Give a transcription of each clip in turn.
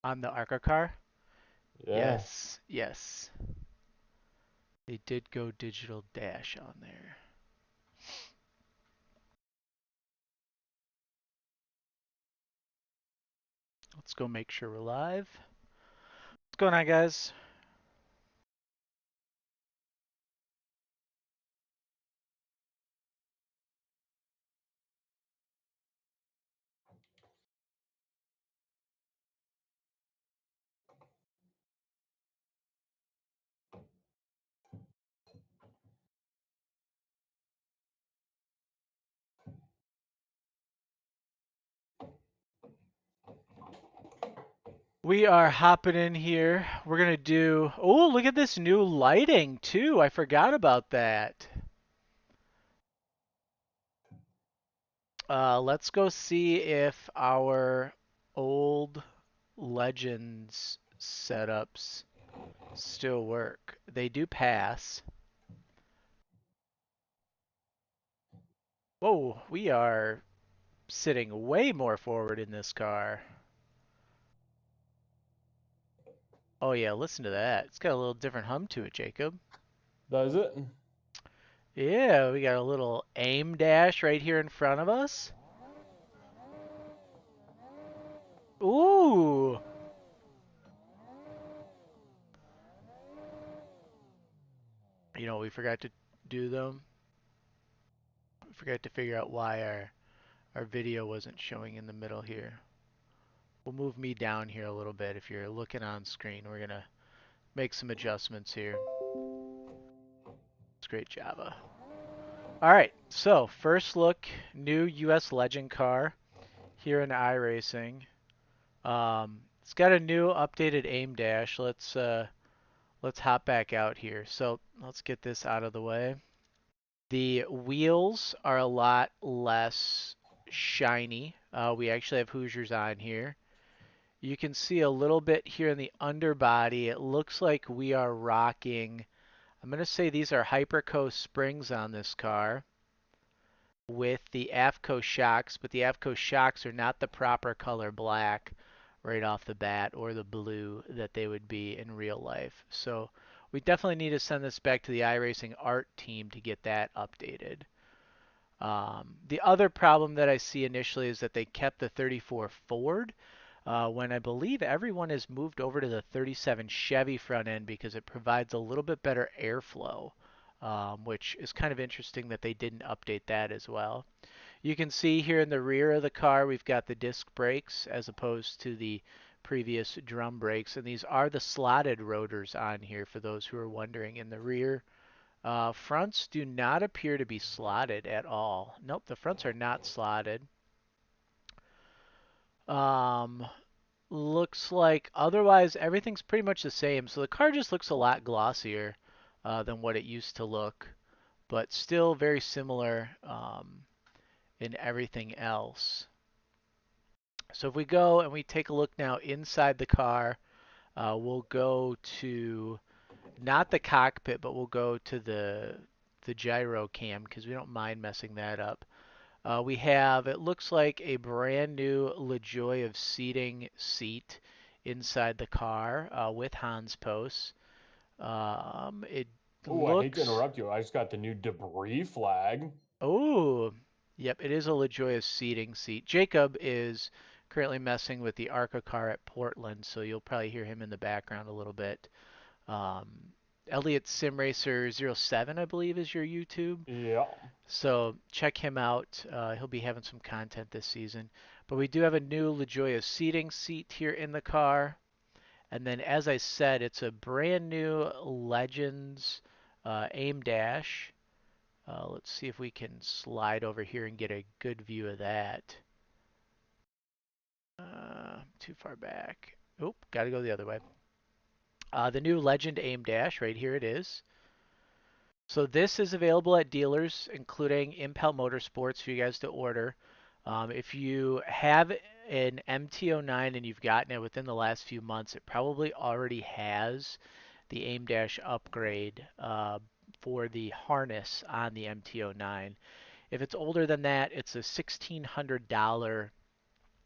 On the ARCA car? Yeah. Yes, yes. They did go digital dash on there. Let's go make sure we're live. What's going on, guys? We are hopping in here. We're gonna do. Oh, look at this new lighting too. I forgot about that. Let's go see if our old Legends setups still work. They do pass. Whoa, we are sitting way more forward in this car. Oh yeah, listen to that. It's got a little different hum to it, Jacob. Does it? Yeah, we got a little aim dash right here in front of us. Ooh, you know, we forgot to do them. We forgot to figure out why our video wasn't showing in the middle here. We'll move me down here a little bit. If you're looking on screen, we're gonna make some adjustments here. It's great Java. All right, so first look, new US Legend car here in iRacing. It's got a new updated aim dash. Let's hop back out here. So let's get this out of the way. The wheels are a lot less shiny. We actually have Hoosiers on here. You can see a little bit here in the underbody. It looks like we are rocking. I'm going to say these are Hyperco springs on this car with the AFCO shocks, but the AFCO shocks are not the proper color black right off the bat or the blue that they would be in real life. So we definitely need to send this back to the iRacing art team to get that updated. The other problem that I see initially is that they kept the 34 Ford when I believe everyone has moved over to the 37 Chevy front end because it provides a little bit better airflow, which is kind of interesting that they didn't update that as well. You can see here in the rear of the car we've got the disc brakes as opposed to the previous drum brakes, and these are the slotted rotors on here for those who are wondering. In the rear, fronts do not appear to be slotted at all. Nope, the fronts are not slotted. Um, Looks like otherwise everything's pretty much the same. So the car just looks a lot glossier than what it used to look, but still very similar in everything else. So if we go and we take a look now inside the car, we'll go to not the cockpit, but we'll go to the gyro cam because we don't mind messing that up. We have, it looks like a brand new LaJoy of seating seat inside the car with Hans posts. It Oh, I hate to looks, interrupt you. I just got the new debris flag. oh, yep, it is a LaJoy of seating seat. Jacob is currently messing with the ARCA car at Portland, so you'll probably hear him in the background a little bit. Um, Elliot SimRacer07, I believe, is your YouTube. Yeah. So check him out. He'll be having some content this season. But we do have a new LaJoya seating seat here in the car. And then, as I said, it's a brand new Legends aim dash. Let's see if we can slide over here and get a good view of that. Too far back. Oop, got to go the other way. The new Legend aim dash, right here it is. So this is available at dealers, including Impel Motorsports, for you guys to order. If you have an MT09 and you've gotten it within the last few months, it probably already has the aim dash upgrade for the harness on the MT09. If it's older than that, it's a $1,600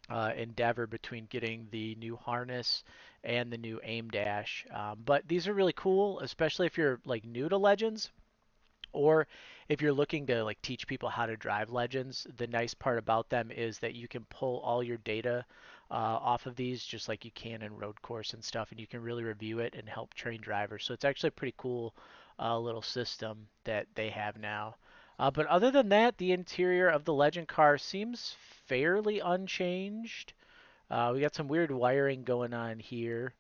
endeavor between getting the new harness and the new aim dash. But these are really cool, especially if you're like new to Legends or if you're looking to like teach people how to drive Legends. The nice part about them is that you can pull all your data off of these just like you can in road course and stuff, and you can really review it and help train drivers. So it's actually a pretty cool little system that they have now. But other than that, the interior of the Legend car seems fairly unchanged. We got some weird wiring going on here.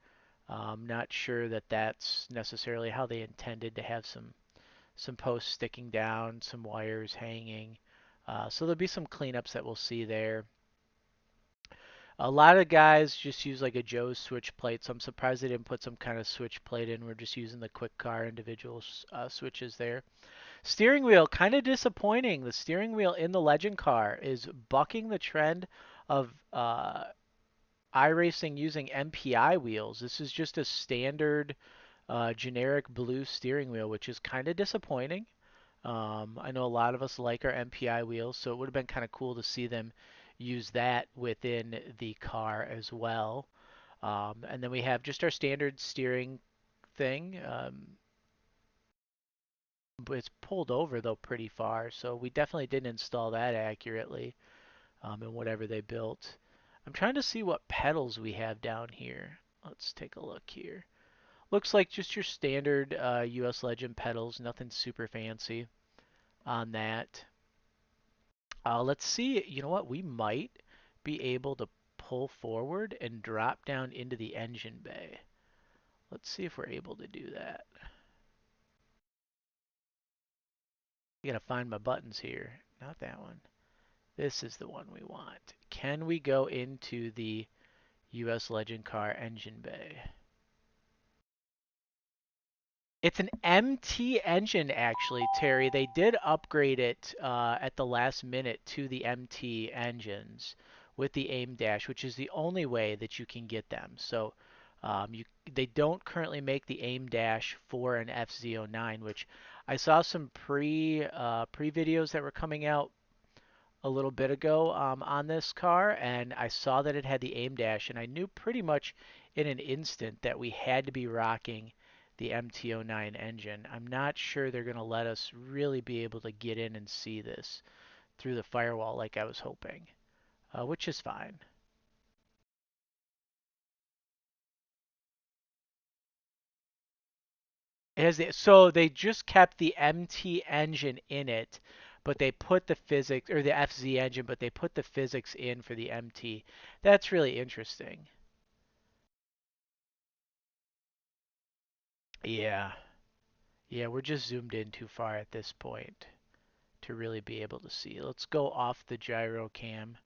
Not sure that that's necessarily how they intended to have some posts sticking down, some wires hanging. So there'll be some cleanups that we'll see there. A lot of guys just use like a Joe's switch plate, so I'm surprised they didn't put some kind of switch plate in. We're just using the quick car individual switches there. Steering wheel, kind of disappointing. The steering wheel in the Legend car is bucking the trend of iRacing using MPI wheels. This is just a standard generic blue steering wheel, which is kind of disappointing. I know a lot of us like our MPI wheels, so it would have been kind of cool to see them use that within the car as well. And then we have just our standard steering thing. But it's pulled over though pretty far, so we definitely didn't install that accurately in whatever they built. I'm trying to see what pedals we have down here. Let's take a look here. Looks like just your standard US Legend pedals, nothing super fancy on that. Let's see, you know what? We might be able to pull forward and drop down into the engine bay. Let's see if we're able to do that. I gotta find my buttons here. Not that one. This is the one we want. Can we go into the US Legend car engine bay? It's an MT engine, actually, Terry. They did upgrade it at the last minute to the MT engines with the aim dash, which is the only way that you can get them. So they don't currently make the aim dash for an FZ09, which I saw some pre videos that were coming out a little bit ago on this car, and I saw that it had the aim dash, and I knew pretty much in an instant that we had to be rocking the MT09 engine. I'm not sure they're going to let us really be able to get in and see this through the firewall like I was hoping, which is fine. So they just kept the MT engine in it, but they put the physics, or the FZ engine, but they put the physics in for the MT. That's really interesting. Yeah. Yeah, we're just zoomed in too far at this point to really be able to see. Let's go off the gyro cam,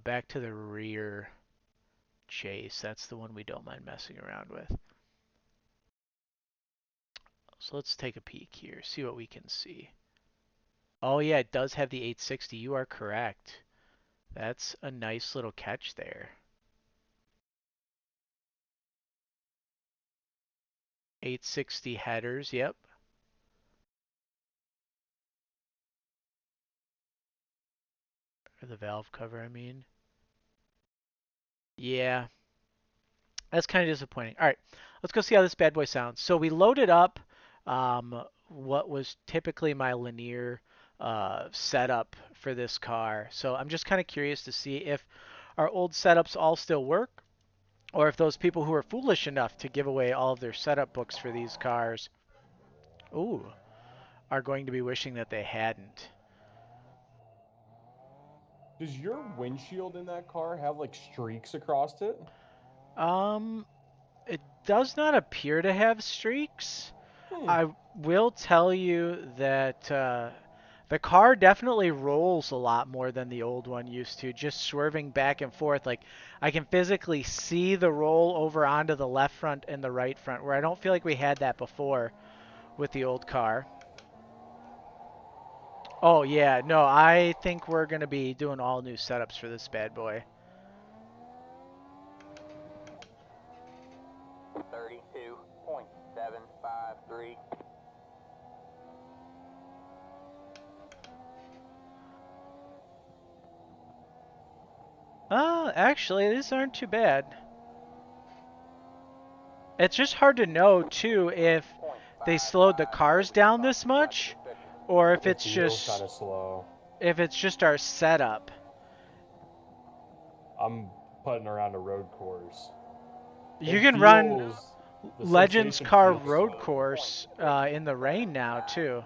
back to the rear chase. That's the one we don't mind messing around with. So let's take a peek here, see what we can see. Oh yeah, it does have the 860. You are correct. That's a nice little catch there. 860 headers, yep. Or the valve cover, I mean. Yeah, that's kind of disappointing. All right, let's go see how this bad boy sounds. So we loaded up what was typically my linear setup for this car. So I'm just kind of curious to see if our old setups all still work, or if those people who are foolish enough to give away all of their setup books for these cars, ooh, are going to be wishing that they hadn't. Does your windshield in that car have like streaks across it? Um, it does not appear to have streaks. Hmm. I will tell you that the car definitely rolls a lot more than the old one used to, just swerving back and forth. Like I can physically see the roll over onto the left front and the right front, where I don't feel like we had that before with the old car. Oh yeah, no, I think we're gonna be doing all new setups for this bad boy. 32.753. Well, actually, these aren't too bad. It's just hard to know, too, if they slowed the cars down this much, or if It it's feels kind just of slow. our setup. I'm putting around a road course. You It can run feels, the Legends sensation Car feels Road slow. Course in the rain now, too.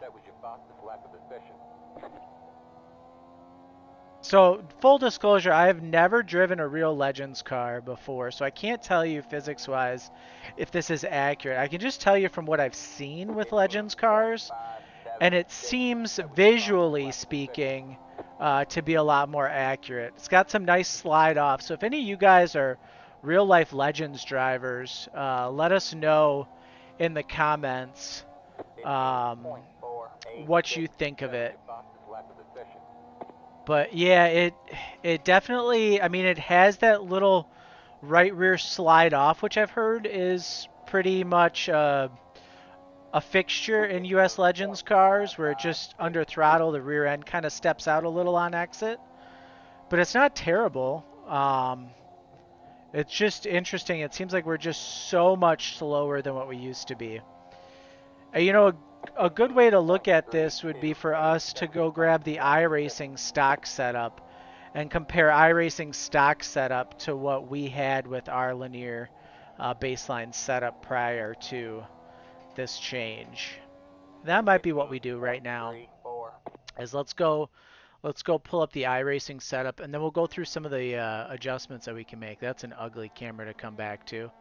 So, full disclosure, I have never driven a real Legends car before, so I can't tell you physics-wise if this is accurate. I can just tell you from what I've seen with Legends cars, and it seems, visually speaking, to be a lot more accurate. It's got some nice slide-off, so if any of you guys are real-life Legends drivers, let us know in the comments what you think of it. But yeah, it definitely, I mean, it has that little right rear slide off, which I've heard is pretty much a fixture in US Legends cars, where it just under throttle, the rear end kind of steps out a little on exit. But it's not terrible. It's just interesting. It seems like we're just so much slower than what we used to be. You know, a good way to look at this would be for us to go grab the iRacing stock setup and compare iRacing stock setup to what we had with our linear baseline setup prior to this change. That might be what we do right now. Is let's go pull up the iRacing setup, and then we'll go through some of the adjustments that we can make. That's an ugly camera to come back to.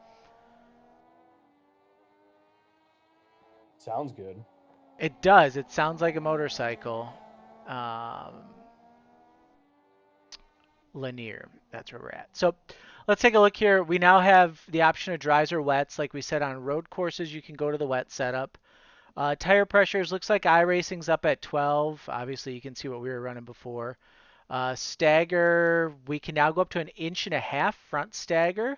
Sounds good. It does. It sounds like a motorcycle. Um, Linear. That's where we're at. So let's take a look here. We now have the option of dries or wets. Like we said, on road courses, you can go to the wet setup. Tire pressures, looks like iRacing's up at 12. Obviously, you can see what we were running before. Stagger, we can now go up to 1.5 inch front stagger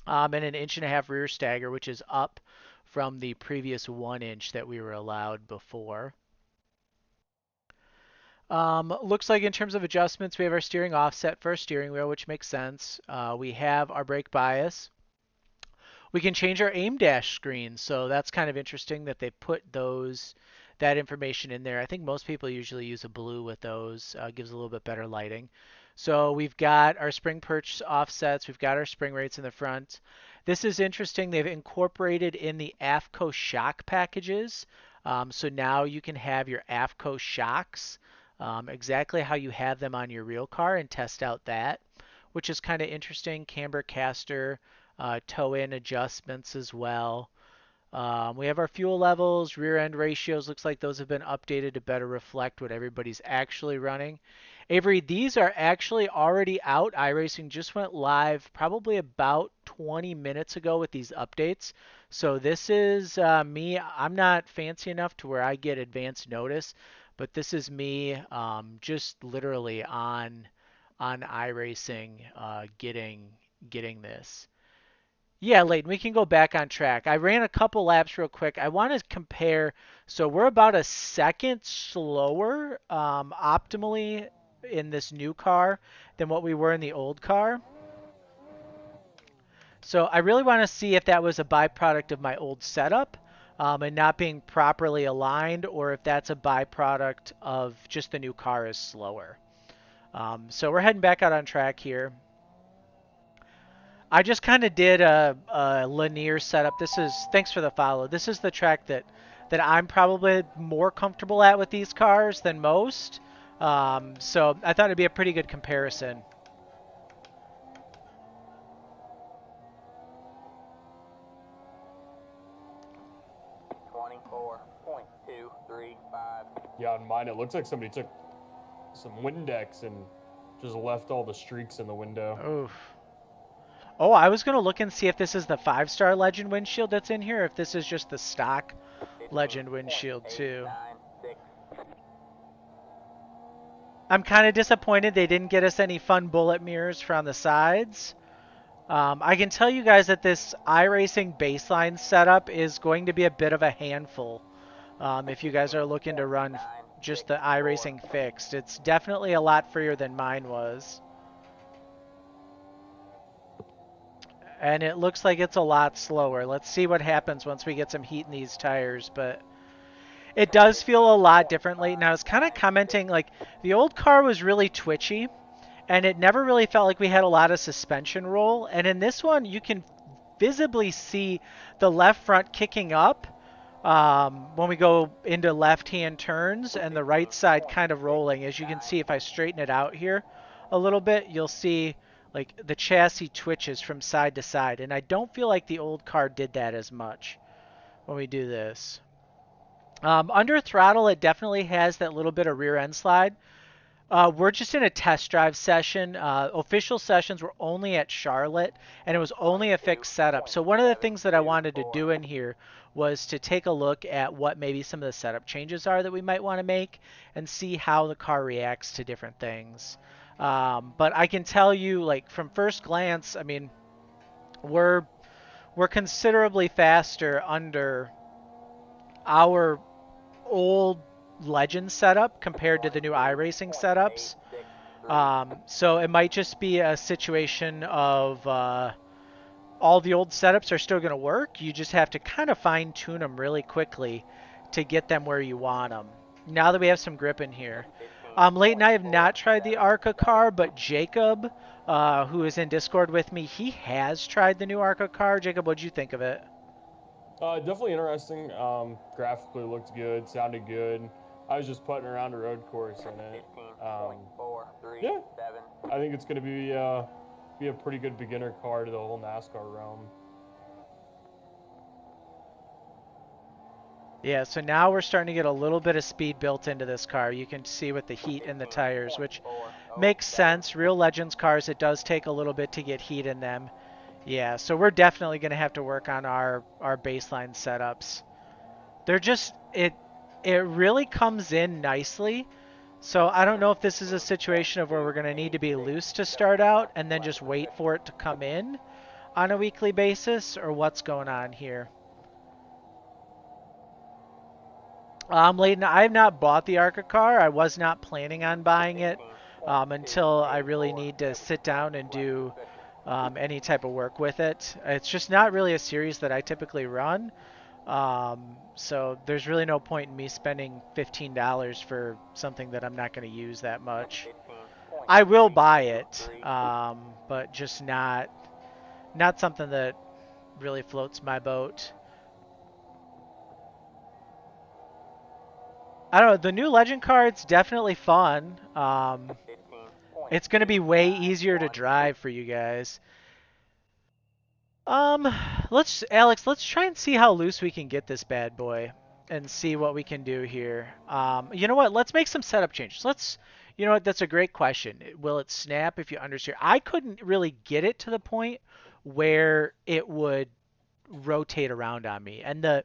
and 1.5 inch rear stagger, which is up from the previous 1 inch that we were allowed before. Looks like in terms of adjustments, we have our steering offset for our steering wheel, which makes sense. We have our brake bias. We can change our aim dash screen, so that's kind of interesting that they put that information in there. I think most people usually use a blue with those. Gives a little bit better lighting. So we've got our spring perch offsets. We've got our spring rates in the front. This is interesting. They've incorporated in the AFCO shock packages. So now you can have your AFCO shocks exactly how you have them on your real car and test out that, which is kind of interesting. Camber caster, toe-in adjustments as well. We have our fuel levels, rear end ratios. Looks like those have been updated to better reflect what everybody's actually running. Avery, these are actually already out. iRacing just went live probably about 20 minutes ago with these updates. So this is me. I'm not fancy enough to where I get advance notice, but this is me just literally on iRacing getting this. Yeah, Leighton, we can go back on track. I ran a couple laps real quick. I want to compare. So we're about a second slower optimally in this new car than what we were in the old car. So I really want to see if that was a byproduct of my old setup and not being properly aligned, or if that's a byproduct of just the new car is slower. So we're heading back out on track here. I just kind of did a linear setup. This is, thanks for the follow. This is the track that I'm probably more comfortable at with these cars than most. So I thought it'd be a pretty good comparison. Yeah, on mine, it looks like somebody took some Windex and just left all the streaks in the window. Oof. Oh, I was going to look and see if this is the 5-star Legend windshield that's in here, or if this is just the stock Legend windshield too. I'm kind of disappointed they didn't get us any fun bullet mirrors for on the sides. I can tell you guys that this iRacing baseline setup is going to be a bit of a handful if you guys are looking to run just the iRacing fixed. It's definitely a lot freer than mine was. and it looks like it's a lot slower. Let's see what happens once we get some heat in these tires, but it does feel a lot differently. Now, I was kind of commenting, like, the old car was really twitchy, and it never really felt like we had a lot of suspension roll, and in this one, you can visibly see the left front kicking up when we go into left-hand turns and the right side kind of rolling. As you can see, if I straighten it out here a little bit, you'll see like the chassis twitches from side to side. And I don't feel like the old car did that as much when we do this. Under throttle, it definitely has that little bit of rear end slide. We're just in a test drive session. Official sessions were only at Charlotte, and it was only a fixed setup. So one of the things that I wanted to do in here was to take a look at what maybe some of the setup changes are that we might want to make and see how the car reacts to different things. But I can tell you, like from first glance, I mean, we're we're considerably faster under our old Legend setup compared to the new iRacing setups. So it might just be a situation of all the old setups are still going to work. You just have to kind of fine tune them really quickly to get them where you want them. Now that we have some grip in here. Leighton, I have not tried the Arca car, but Jacob, who is in Discord with me, he has tried the new Arca car. Jacob, what'd you think of it? Definitely interesting. Graphically looked good, sounded good. I was just putting around a road course in it. Yeah, I think it's going to be a pretty good beginner car to the whole NASCAR realm. Yeah, so now we're starting to get a little bit of speed built into this car. You can see with the heat in the tires, which makes sense. Real Legends cars, it does take a little bit to get heat in them. Yeah, so we're definitely going to have to work on our baseline setups. They're just it really comes in nicely. So I don't know if this is a situation of where we're going to need to be loose to start out and then just wait for it to come in on a weekly basis or what's going on here. Layden, I have not bought the Arca car. I was not planning on buying it until I really need to sit down and do any type of work with it. It's just not really a series that I typically run. So there's really no point in me spending $15 for something that I'm not going to use that much. I will buy it, but just not something that really floats my boat. I don't know. The new Legend card's definitely fun. It's going to be way easier to drive for you guys. Um, let's try and see how loose we can get this bad boy and see what we can do here. You know what? Let's make some setup changes. You know what? That's a great question. Will it snap if you understeer? I couldn't really get it to the point where it would rotate around on me. And the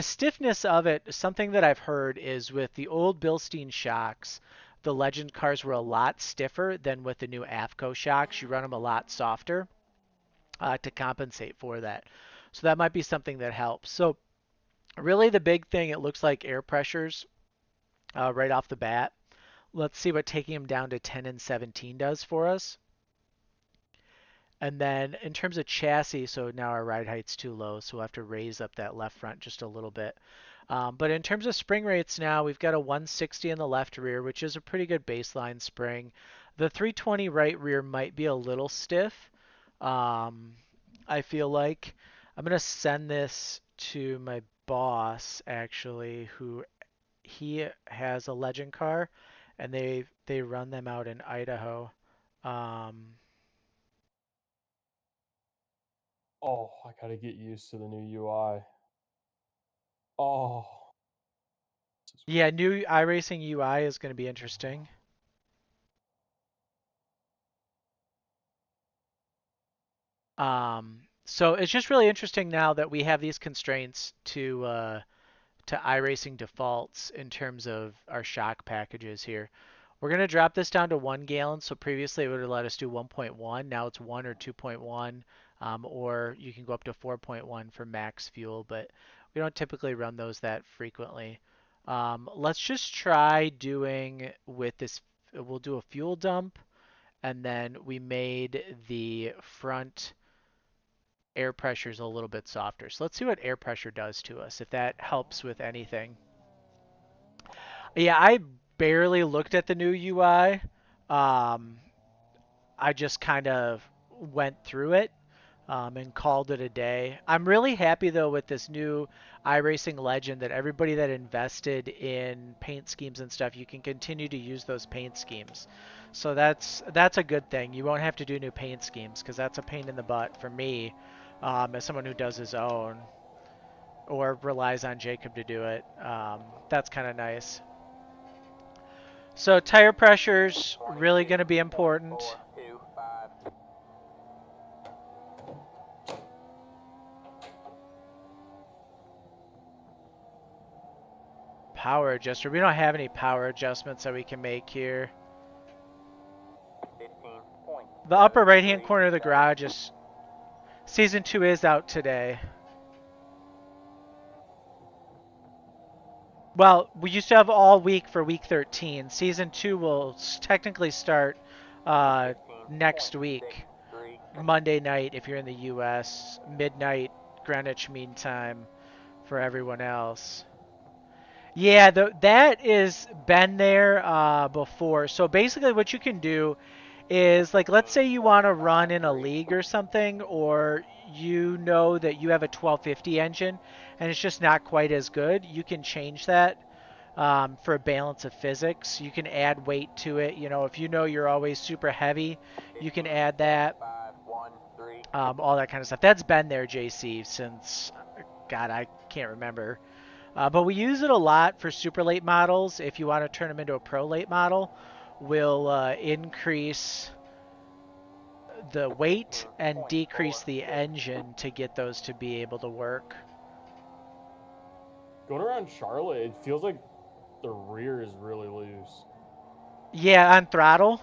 stiffness of it, something that I've heard is with the old Bilstein shocks, the Legend cars were a lot stiffer than with the new AFCO shocks. You run them a lot softer to compensate for that. So that might be something that helps. So really the big thing, it looks like air pressures right off the bat. Let's see what taking them down to 10 and 17 does for us. And then in terms of chassis, so now our ride height's too low, so we'll have to raise up that left front just a little bit. But in terms of spring rates now, we've got a 160 in the left rear, which is a pretty good baseline spring. The 320 right rear might be a little stiff. Um, I feel like I'm gonna send this to my boss actually, who he has a Legend car, and they run them out in Idaho. Um, Oh, I gotta get used to the new UI. Oh, yeah, new iRacing UI is going to be interesting. So it's just really interesting now that we have these constraints to iRacing defaults in terms of our shock packages here. We're going to drop this down to 1 gallon. So previously it would have let us do 1.1. Now it's 1 or 2.1, or you can go up to 4.1 for max fuel, but we don't typically run those that frequently. Let's just try doing with this. We'll do a fuel dump, and then we made the front air pressure is a little bit softer. So let's see what air pressure does to us, if that helps with anything. Yeah, I barely looked at the new UI. Um, I just kind of went through it and called it a day. I'm really happy though with this new iRacing Legend that everybody that invested in paint schemes and stuff, you can continue to use those paint schemes. So that's a good thing. You won't have to do new paint schemes because that's a pain in the butt for me as someone who does his own or relies on Jacob to do it. That's kind of nice. So tire pressure's really going to be important. Power adjuster. We don't have any power adjustments that we can make here. The upper right hand corner of the garage is season 2 is out today. Well, we used to have all week for week 13. Season 2 will technically start uh, next week, Monday night if you're in the US, midnight Greenwich Mean Time for everyone else. Yeah, that is been there before. So basically, what you can do is like, let's say you want to run in a league or something, or you know that you have a 1250 engine and it's just not quite as good. You can change that for a balance of physics. You can add weight to it. You know, if you know you're always super heavy, you can add that. All that kind of stuff. That's been there, JC, since God, I can't remember. But we use it a lot for super late models. If you want to turn them into a pro late model, we'll increase the weight and decrease the engine to get those to be able to work. Going around Charlotte, it feels like the rear is really loose. Yeah, on throttle.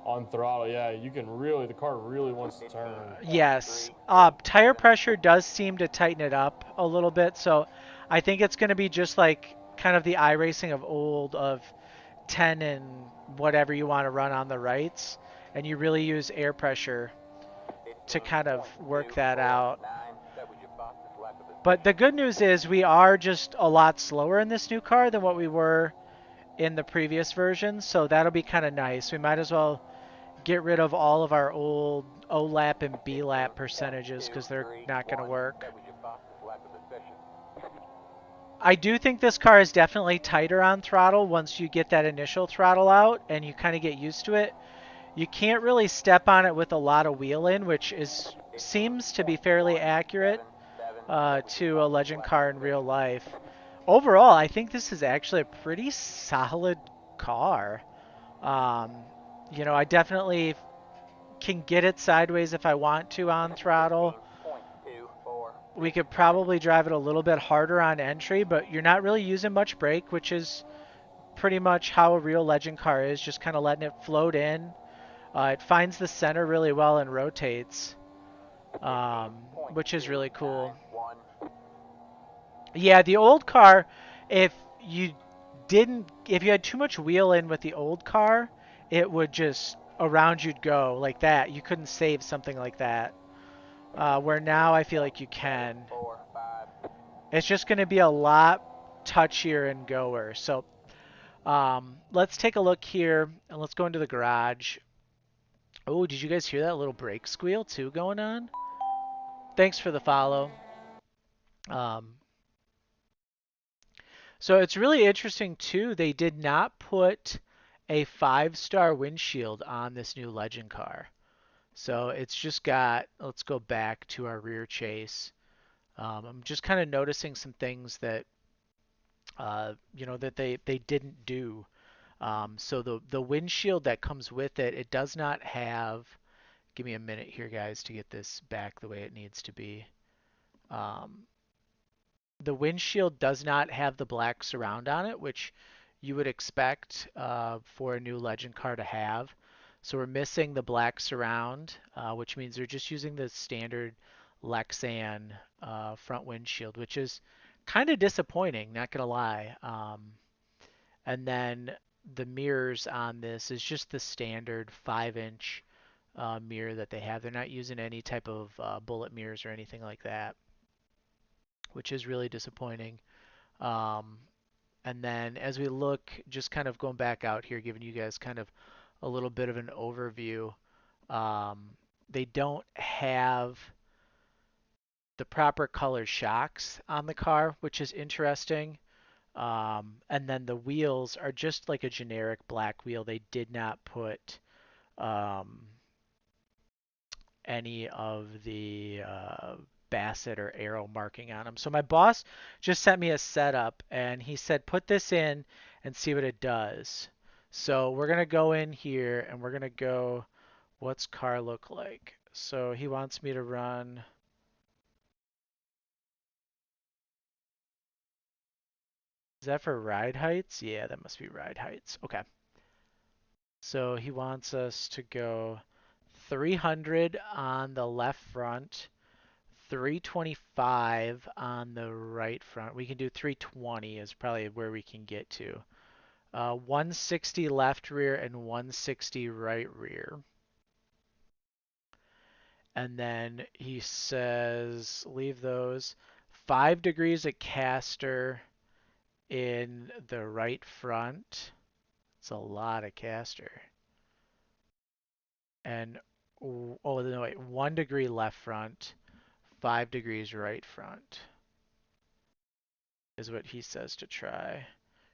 On throttle, yeah, you can really, the car really wants to turn. Yes. Tire pressure does seem to tighten it up a little bit, so I think it's going to be just like kind of the iRacing of old of 10 and whatever you want to run on the rights, and you really use air pressure to kind of work that out. But the good news is we are just a lot slower in this new car than what we were in the previous version, so that'll be kind of nice. We might as well get rid of all of our old O lap and B lap percentages because they're not going to work. I do think this car is definitely tighter on throttle once you get that initial throttle out and you kind of get used to it. You can't really step on it with a lot of wheel in, which is seems to be fairly accurate to a legend car in real life. Overall, I think this is actually a pretty solid car. Um, you know, I definitely can get it sideways if I want to on throttle. We could probably drive it a little bit harder on entry, but you're not really using much brake, which is pretty much how a real legend car is, just kind of letting it float in. It finds the center really well and rotates, which is really cool. Yeah, the old car, if you if you had too much wheel in with the old car, it would just around you'd go like that. You couldn't save something like that. Where now I feel like you can. It's just going to be a lot touchier and goer. So let's take a look here and let's go into the garage. Oh, did you guys hear that little brake squeal too going on? Thanks for the follow. Um, so it's really interesting too. They did not put a 5-star windshield on this new Legend car. So it's just got, let's go back to our rear chase. I'm just kind of noticing some things that, you know, that they didn't do. So the windshield that comes with it, it does not have, give me a minute here guys to get this back the way it needs to be. Um, the windshield does not have the black surround on it, which you would expect for a new Legend car to have. So we're missing the black surround, which means they're just using the standard Lexan front windshield, which is kind of disappointing, not gonna lie. And then the mirrors on this is just the standard 5-inch mirror that they have. They're not using any type of bullet mirrors or anything like that, which is really disappointing. Um, and then as we look, just kind of going back out here, giving you guys kind of a little bit of an overview. Um, they don't have the proper color shocks on the car, which is interesting. And then the wheels are just like a generic black wheel. They did not put um, any of the Bassett or Arrow marking on them. So my boss just sent me a setup and he said, put this in and see what it does. So we're going to go in here and we're going to go, what's car look like? So he wants me to run. Is that for ride heights? Yeah, that must be ride heights. Okay. So he wants us to go 300 on the left front, 325 on the right front. We can do 320 is probably where we can get to. 160 left rear and 160 right rear. And then he says leave those 5 degrees at caster in the right front. It's a lot of caster. And oh no, wait, 1 degree left front, 5 degrees right front is what he says to try.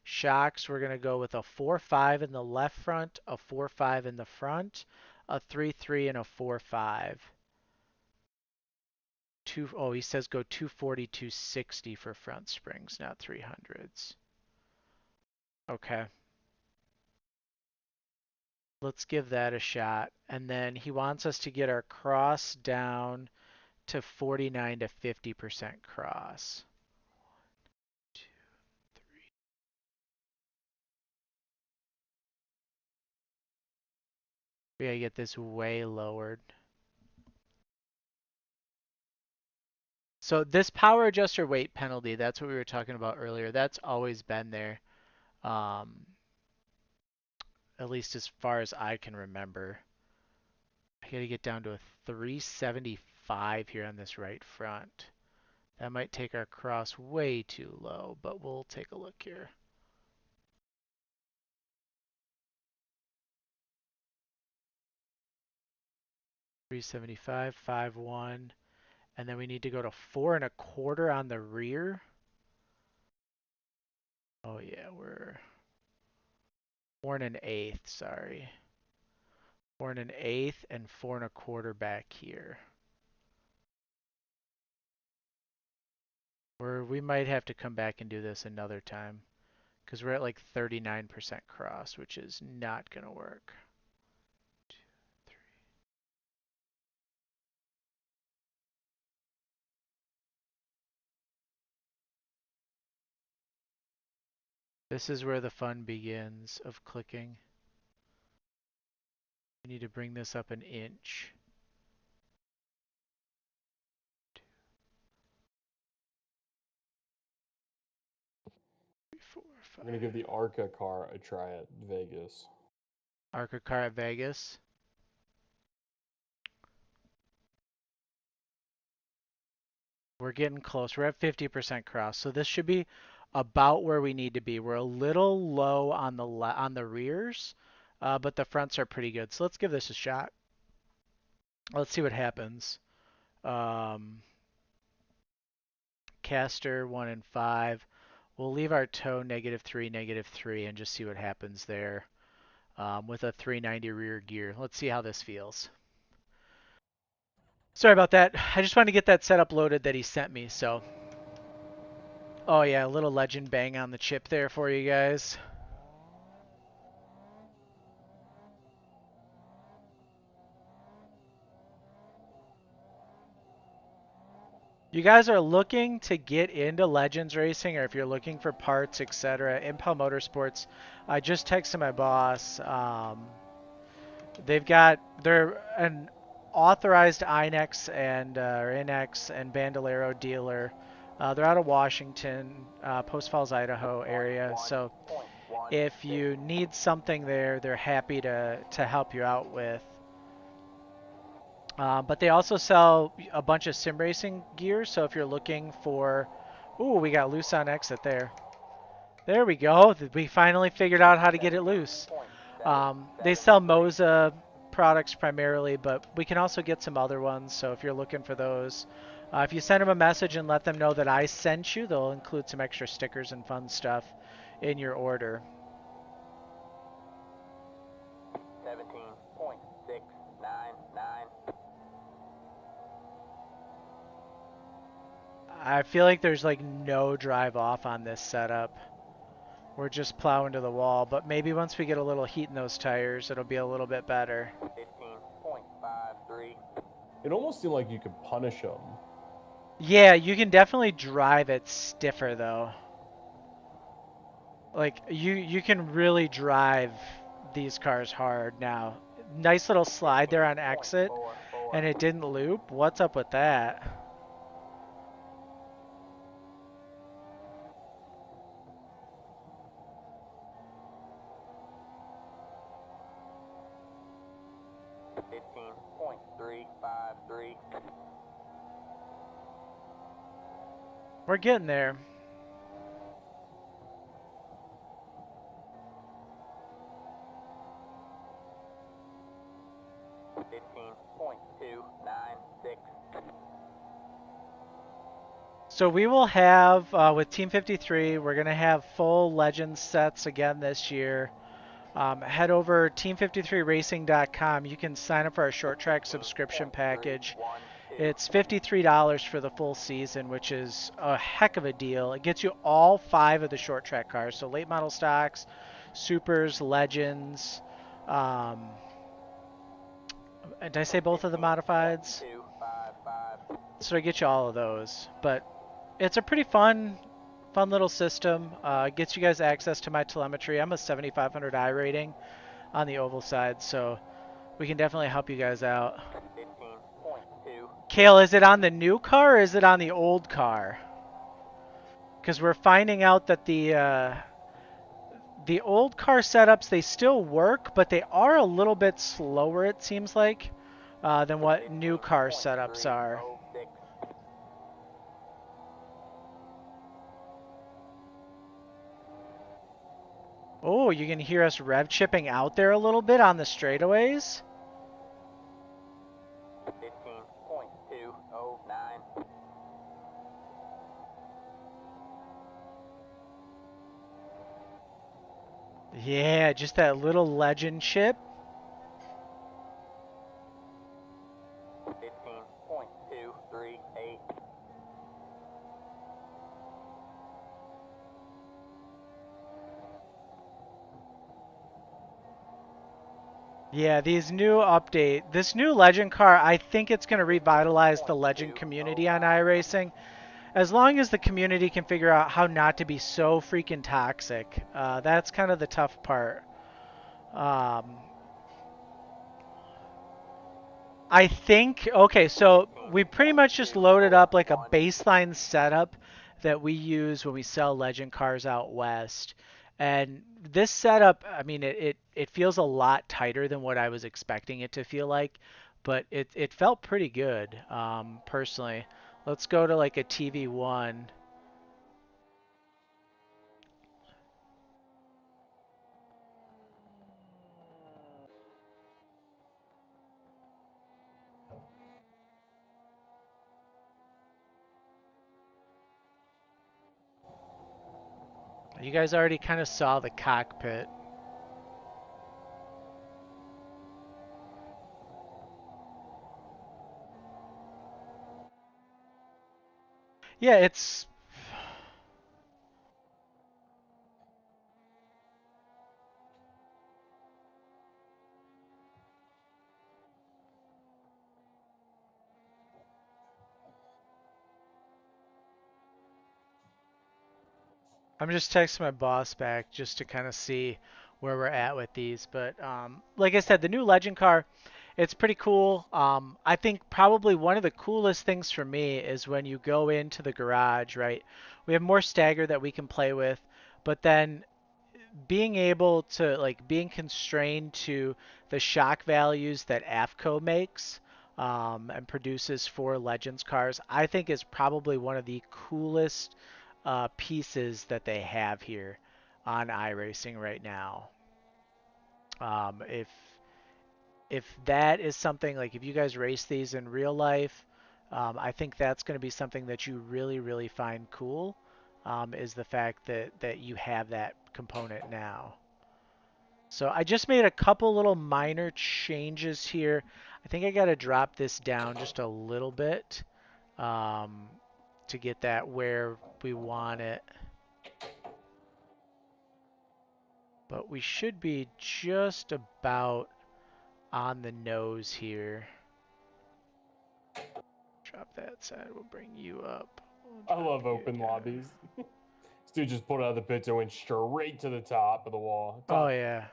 Shocks, we're going to go with a 4.5 in the left front, a 4.5 in the front, a 3.3 and a 4.5. Oh, he says go 240, 260 for front springs, not 300s. Okay. Let's give that a shot. And then he wants us to get our cross down to 49 to 50% cross. We gotta get this way lowered. So this power adjuster weight penalty, that's what we were talking about earlier. That's always been there, um, at least as far as I can remember. I gotta get down to a 375 here on this right front. That might take our cross way too low, but we'll take a look here. Three 75, 5.1, and then we need to go to 4.25 on the rear. Oh yeah, we're 4 1/8, sorry. 4 1/8 and 4.25 back here. Or we might have to come back and do this another time because we're at like 39% cross, which is not going to work. 2, 3. This is where the fun begins of clicking. We need to bring this up an inch. 2, 3, 4, I'm gonna give the ARCA car a try at Vegas. Arca car at Vegas. We're getting close. We're at 50% cross, so this should be about where we need to be. We're a little low on the rears, but the fronts are pretty good. So let's give this a shot. Let's see what happens. Caster 1 and 5. We'll leave our toe -3, -3, and just see what happens there with a 390 rear gear. Let's see how this feels. Sorry about that. I just wanted to get that setup loaded that he sent me. So, oh yeah, a little legend bang on the chip there for you guys. You guys are looking to get into Legends racing, or if you're looking for parts, etc. Impel Motorsports, I just texted my boss. They're an authorized INEX and or INEX and Bandolero dealer. They're out of Washington, Post Falls, Idaho area. So if you need something there, they're happy to help you out with But they also sell a bunch of sim racing gear. So if you're looking for, ooh, we got loose on exit there. There we go. We finally figured out how to get it loose. They sell Moza products primarily, but we can also get some other ones. So if you're looking for those, if you send them a message and let them know that I sent you, they'll include some extra stickers and fun stuff in your order. 17.699. I feel like there's like no drive off on this setup. We're just plowing to the wall, but maybe once we get a little heat in those tires, it'll be a little bit better. 15.53. It almost seemed like you could punish them. Yeah, you can definitely drive it stiffer though. Like you can really drive these cars hard now. Nice little slide there on exit, and it didn't loop. What's up with that? We're getting there. So we will have, with Team 53, we're going to have full Legends sets again this year. Head over team53racing.com. You can sign up for our short track subscription package. It's $53 for the full season, which is a heck of a deal. It gets you all 5 of the short track cars. So late model stocks, supers, legends. Did I say both of the modifieds? So I get you all of those. But it's a pretty fun little system. Gets you guys access to my telemetry. I'm a 7,500 I rating on the oval side, so we can definitely help you guys out. Kale, is it on the new car or is it on the old car? Because we're finding out that the old car setups, they still work, but they are a little bit slower, it seems like, than what new car setups are. Oh, you can hear us rev chipping out there a little bit on the straightaways. 15.209. Yeah, just that little legend chip. 15.238. Yeah, this new legend car, I think it's going to revitalize the legend community on iRacing. As long as the community can figure out how not to be so freaking toxic. That's kind of the tough part. Um, I think, okay, so we pretty much just loaded up like a baseline setup that we use when we sell legend cars out west. And this setup, I mean, it feels a lot tighter than what I was expecting it to feel like, but it felt pretty good, personally. Let's go to like a TV1. You guys already kind of saw the cockpit. Yeah, it's I'm just texting my boss back just to kind of see where we're at with these. But like I said, the new Legend car, it's pretty cool. I think probably one of the coolest things for me is when you go into the garage, right? We have more stagger that we can play with, but then being able to like being constrained to the shock values that AFCO makes, and produces 4 Legends cars, I think is probably one of the coolest pieces that they have here on iRacing right now. If that is something like if you guys race these in real life, I think that's going to be something that you really find cool. Is the fact that you have that component now. So I just made a couple little minor changes here. I think I got to drop this down just a little bit um, to get that where we want it. But we should be just about on the nose here. Drop that side. We'll bring you up. I love open lobbies. This dude just pulled out of the pits and went straight to the top of the wall. Oh yeah.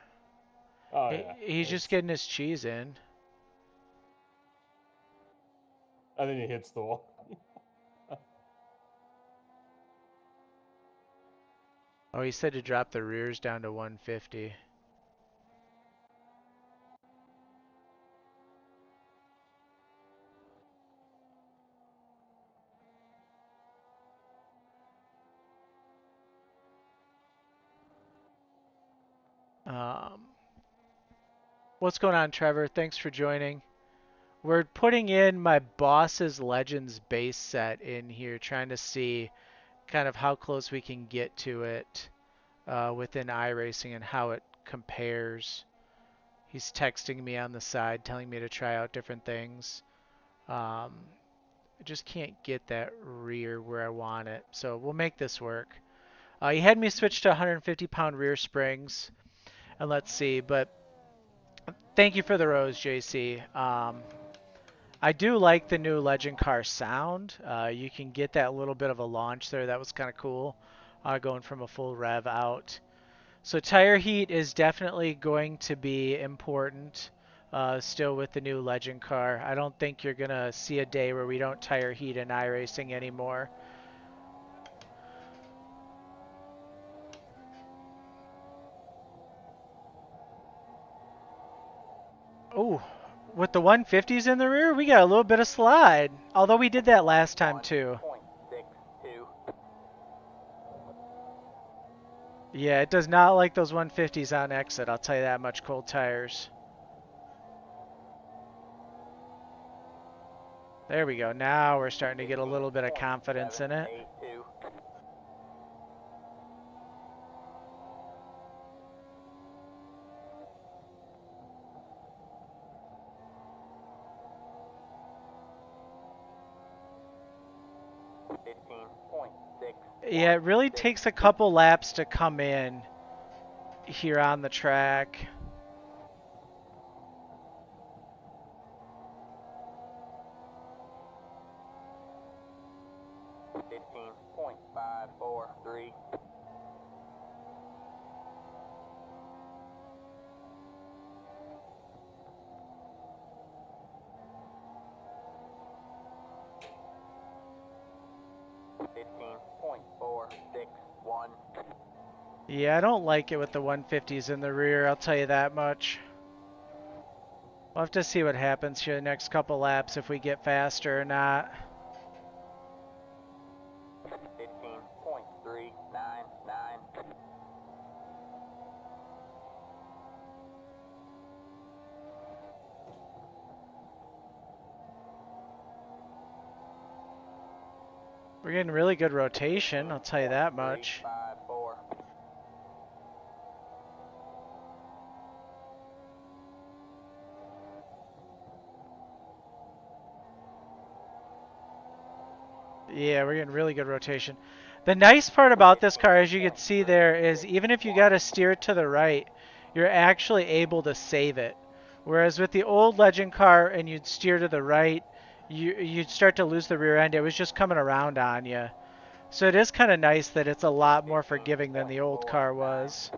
Oh yeah. He's just getting his cheese in. I think he hits the wall. Oh, he said to drop the rears down to 150. What's going on, Trevor? Thanks for joining. We're putting in my boss's Legends base set in here, trying to see kind of how close we can get to it within iRacing and how it compares. He's texting me on the side, telling me to try out different things. I just can't get that rear where I want it, so we'll make this work. He had me switch to 150-pound rear springs, and let's see, but thank you for the rose, JC. I do like the new Legend car sound. You can get that little bit of a launch there. That was kind of cool, going from a full rev out. So tire heat is definitely going to be important still with the new Legend car. I don't think you're going to see a day where we don't tire heat in iRacing anymore. Oh, with the 150s in the rear, we got a little bit of slide. Although we did that last time too. Yeah, it does not like those 150s on exit, I'll tell you that much, cold tires. There we go. Now we're starting to get a little bit of confidence in it. Yeah, it really takes a couple laps to come in here on the track. Yeah, I don't like it with the 150s in the rear, I'll tell you that much. We'll have to see what happens here the next couple laps if we get faster or not. We're getting really good rotation, I'll tell you that much. Yeah, we're getting really good rotation. The nice part about this car, as you can see there, is even if you got to steer it to the right, you're actually able to save it. Whereas with the old Legend car and you'd steer to the right, you'd start to lose the rear end. It was just coming around on you. So it is kind of nice that it's a lot more forgiving than the old car was.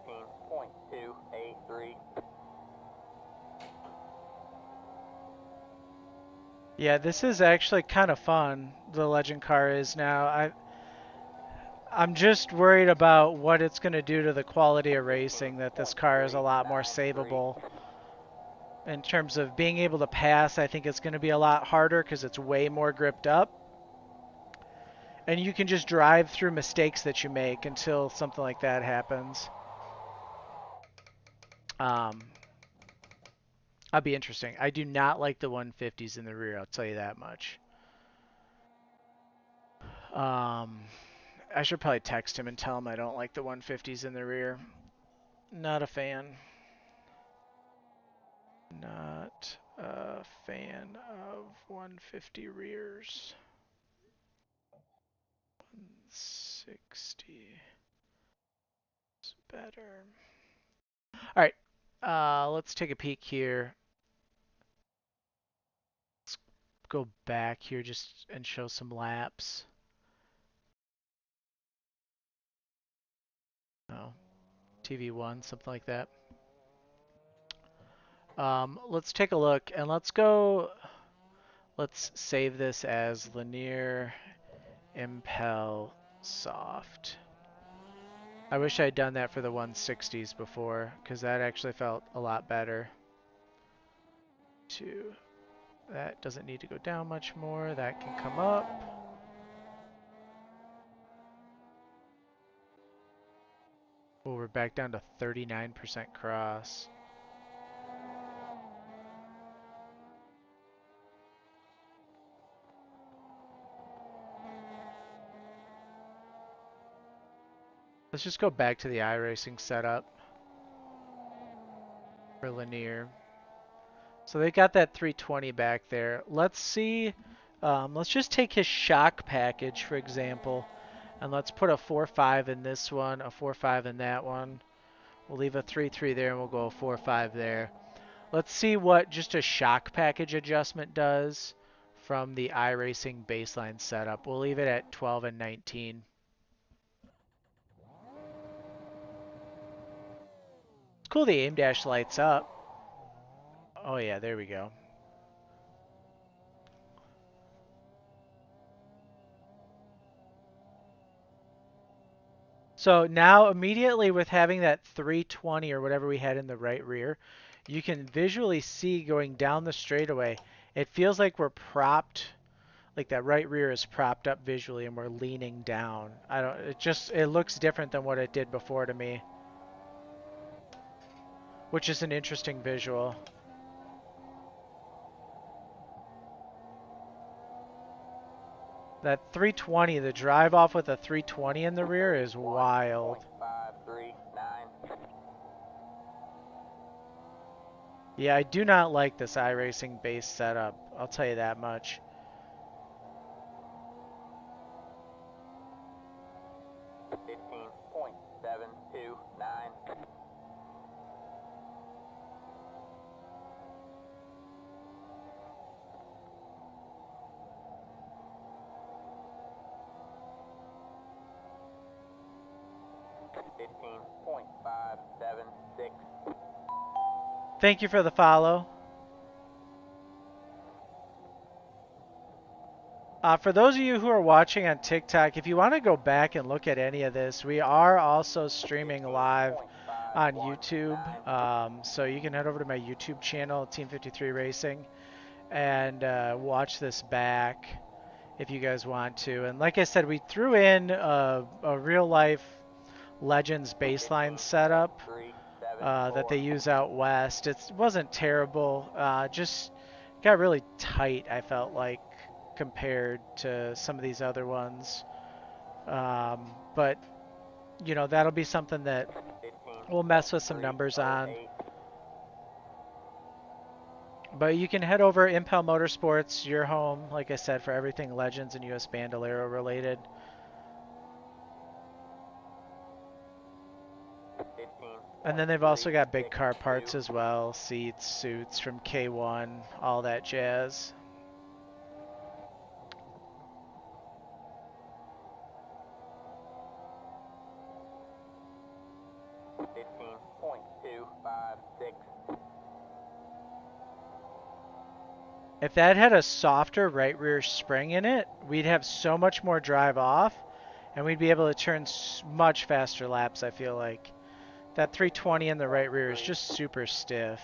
15.2A3. Yeah, this is actually kind of fun. The Legend car is now. I'm just worried about what it's going to do to the quality of racing. That this car is a lot more 15.393. savable in terms of being able to pass. I think it's going to be a lot harder because it's way more gripped up. And you can just drive through mistakes that you make until something like that happens. That'd be interesting. I do not like the 150s in the rear, I'll tell you that much. I should probably text him and tell him I don't like the 150s in the rear. Not a fan. Not a fan of 150 rears. 160 is better. All right, let's take a peek here. Let's go back here just and show some laps. Oh, TV1, something like that. Let's take a look and let's save this as linear impel soft. I wish I'd done that for the 160s before because that actually felt a lot better. That doesn't need to go down much more. That can come up. Oh, we're back down to 39% cross. Let's just go back to the iRacing setup for linear. So they got that 320 back there. Let's see. Let's just take his shock package, for example, and let's put a 4.5 in this one, a 4.5 in that one. We'll leave a 3.3 there, and we'll go a 4.5 there. Let's see what just a shock package adjustment does from the iRacing baseline setup. We'll leave it at 12 and 19. It's cool the aim dash lights up. Oh yeah, there we go. So now immediately with having that 320 or whatever we had in the right rear, you can visually see going down the straightaway. It feels like we're propped, like that right rear is propped up visually and we're leaning down. It looks different than what it did before to me, which is an interesting visual. That 320, the drive off with a 320 in the rear is wild. 15.539. Yeah, I do not like this iRacing base setup. I'll tell you that much. .729. .576. Thank you for the follow. For those of you who are watching on TikTok, if you want to go back and look at any of this, we are also streaming live on YouTube. So you can head over to my YouTube channel, Team 53 Racing, and watch this back if you guys want to. And like I said, we threw in a real life Legends baseline setup that they use out west. It wasn't terrible, just got really tight, I felt like, compared to some of these other ones. But, you know, that'll be something that we'll mess with some numbers on. But you can head over Impel Motorsports, your home, like I said, for everything Legends and US Bandolero related. And then they've also got big car parts as well, seats, suits from K1, all that jazz. 15.256. If that had a softer right rear spring in it, we'd have so much more drive off, and we'd be able to turn much faster laps, I feel like. That 320 in the right rear is just super stiff.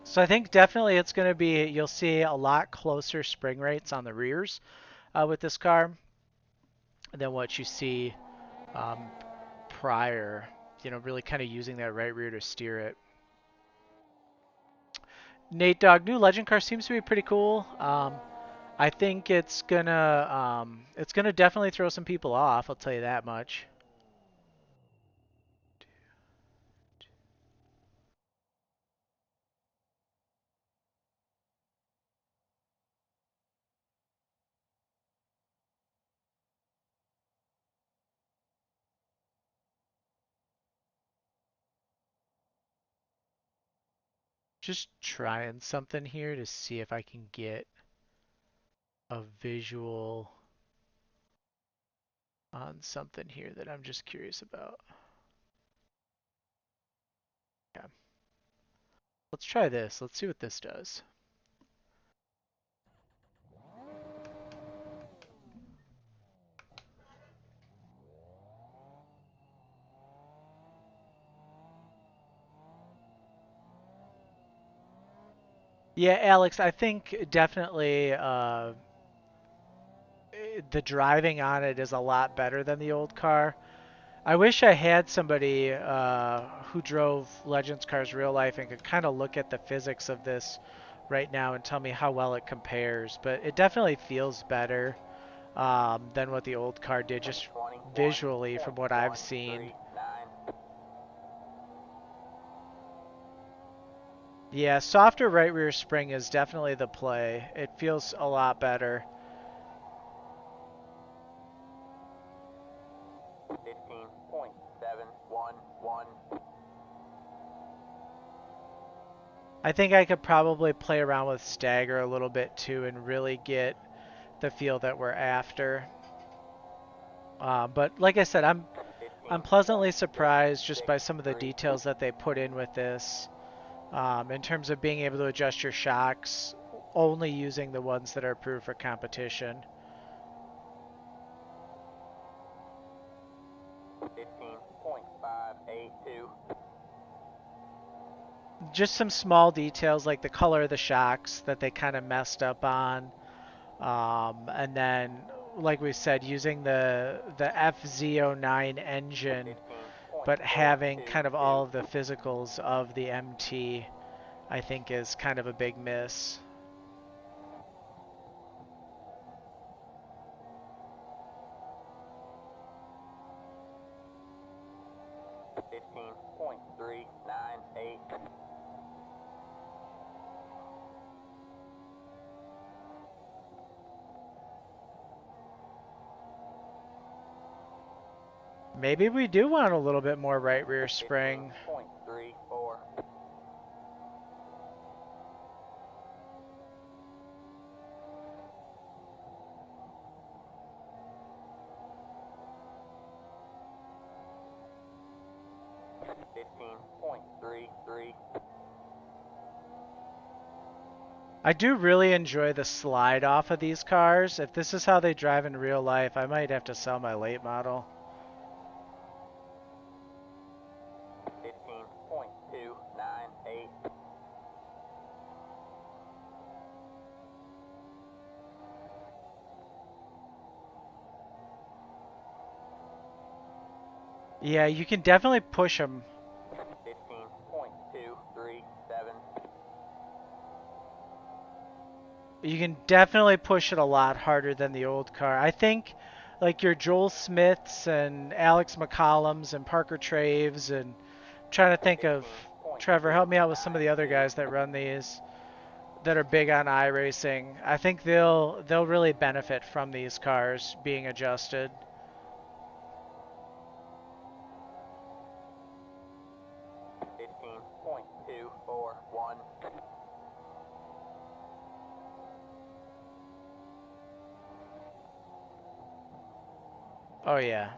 So I think definitely it's going to be, you'll see a lot closer spring rates on the rears with this car than what you see prior, you know, really kind of using that right rear to steer it. Nate Dogg, new legend car seems to be pretty cool. I think it's gonna definitely throw some people off. I'll tell you that much. Just trying something here to see if I can get a visual on something here that I'm just curious about. Yeah. Let's try this. Let's see what this does. Yeah, Alex, I think definitely the driving on it is a lot better than the old car. I wish I had somebody who drove Legends cars real life and could kind of look at the physics of this right now and tell me how well it compares. But it definitely feels better than what the old car did, just visually from what I've seen. Yeah, softer right rear spring is definitely the play. It feels a lot better. 15.711. I think I could probably play around with stagger a little bit too and really get the feel that we're after. But like I said, I'm pleasantly surprised just by some of the details that they put in with this, in terms of being able to adjust your shocks only using the ones that are approved for competition. 15.582. Just some small details like the color of the shocks that they kind of messed up on. And then, like we said, using the FZ09 engine, but having kind of all of the physicals of the MT, I think is kind of a big miss. 15.398. Maybe we do want a little bit more right rear spring. 15.34. I do really enjoy the slide off of these cars. If this is how they drive in real life, I might have to sell my late model. 15.298. Yeah, you can definitely push them. 15.237. You can definitely push it a lot harder than the old car. I think like your Joel Smiths and Alex McCollums and Parker Traves, and I'm trying to think of, Trevor, help me out with some of the other guys that run these that are big on iRacing. I think they'll really benefit from these cars being adjusted. 15.241. Oh yeah.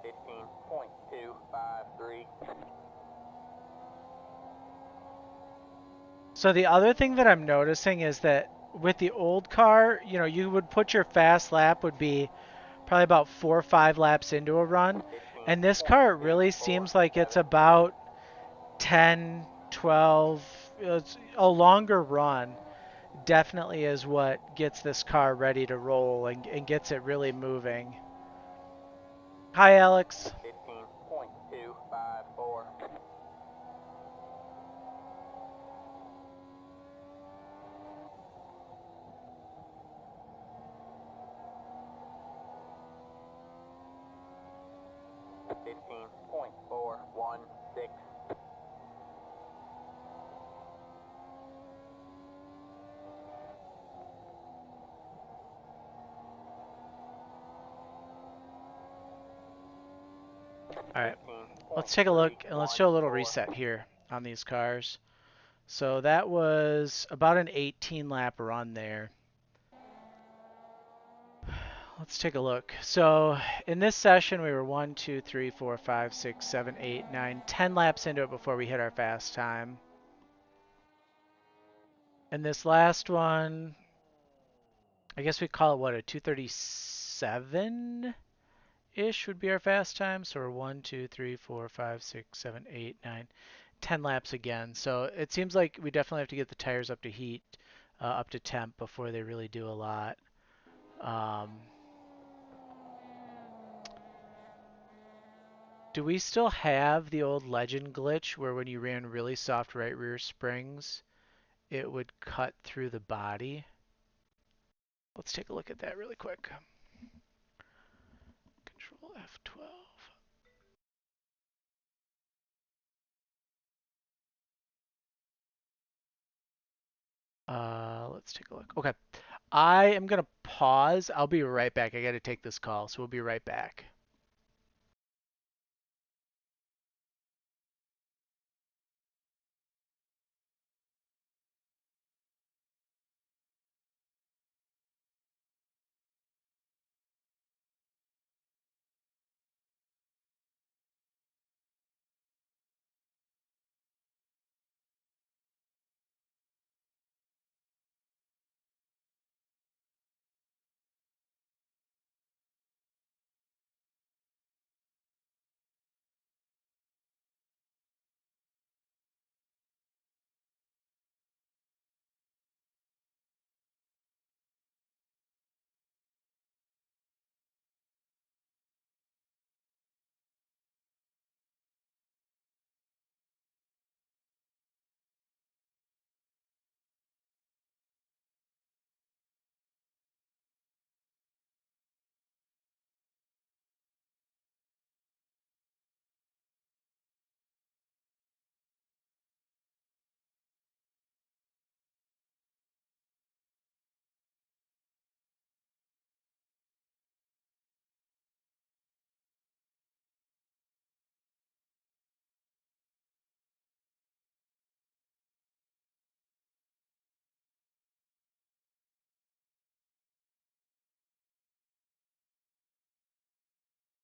15.253. So the other thing that I'm noticing is that with the old car, you know, you would put your fast lap would be probably about 4 or 5 laps into a run. And this car, it really seems like it's 15.247. about 10, 12, it's a longer run definitely is what gets this car ready to roll and gets it really moving. Hi, Alex. 15.254. Fifteen point four one six. All right, Fifteen point let's take a three look and let's one show a little four. reset here on these cars. So that was about an 18 lap run there. Let's take a look. So in this session, we were 1, 2, 3, 4, 5, 6, 7, 8, 9, 10 laps into it before we hit our fast time. And this last one, I guess we call it what, a 2:37 ish would be our fast time. So we're 1, 2, 3, 4, 5, 6, 7, 8, 9, 10 laps again. So it seems like we definitely have to get the tires up to heat, up to temp before they really do a lot. Um, Do we still have the old legend glitch where when you ran really soft right rear springs, it would cut through the body? Let's take a look at that really quick. Control F12. Let's take a look. Okay. I am going to pause. I'll be right back. I got to take this call, so we'll be right back.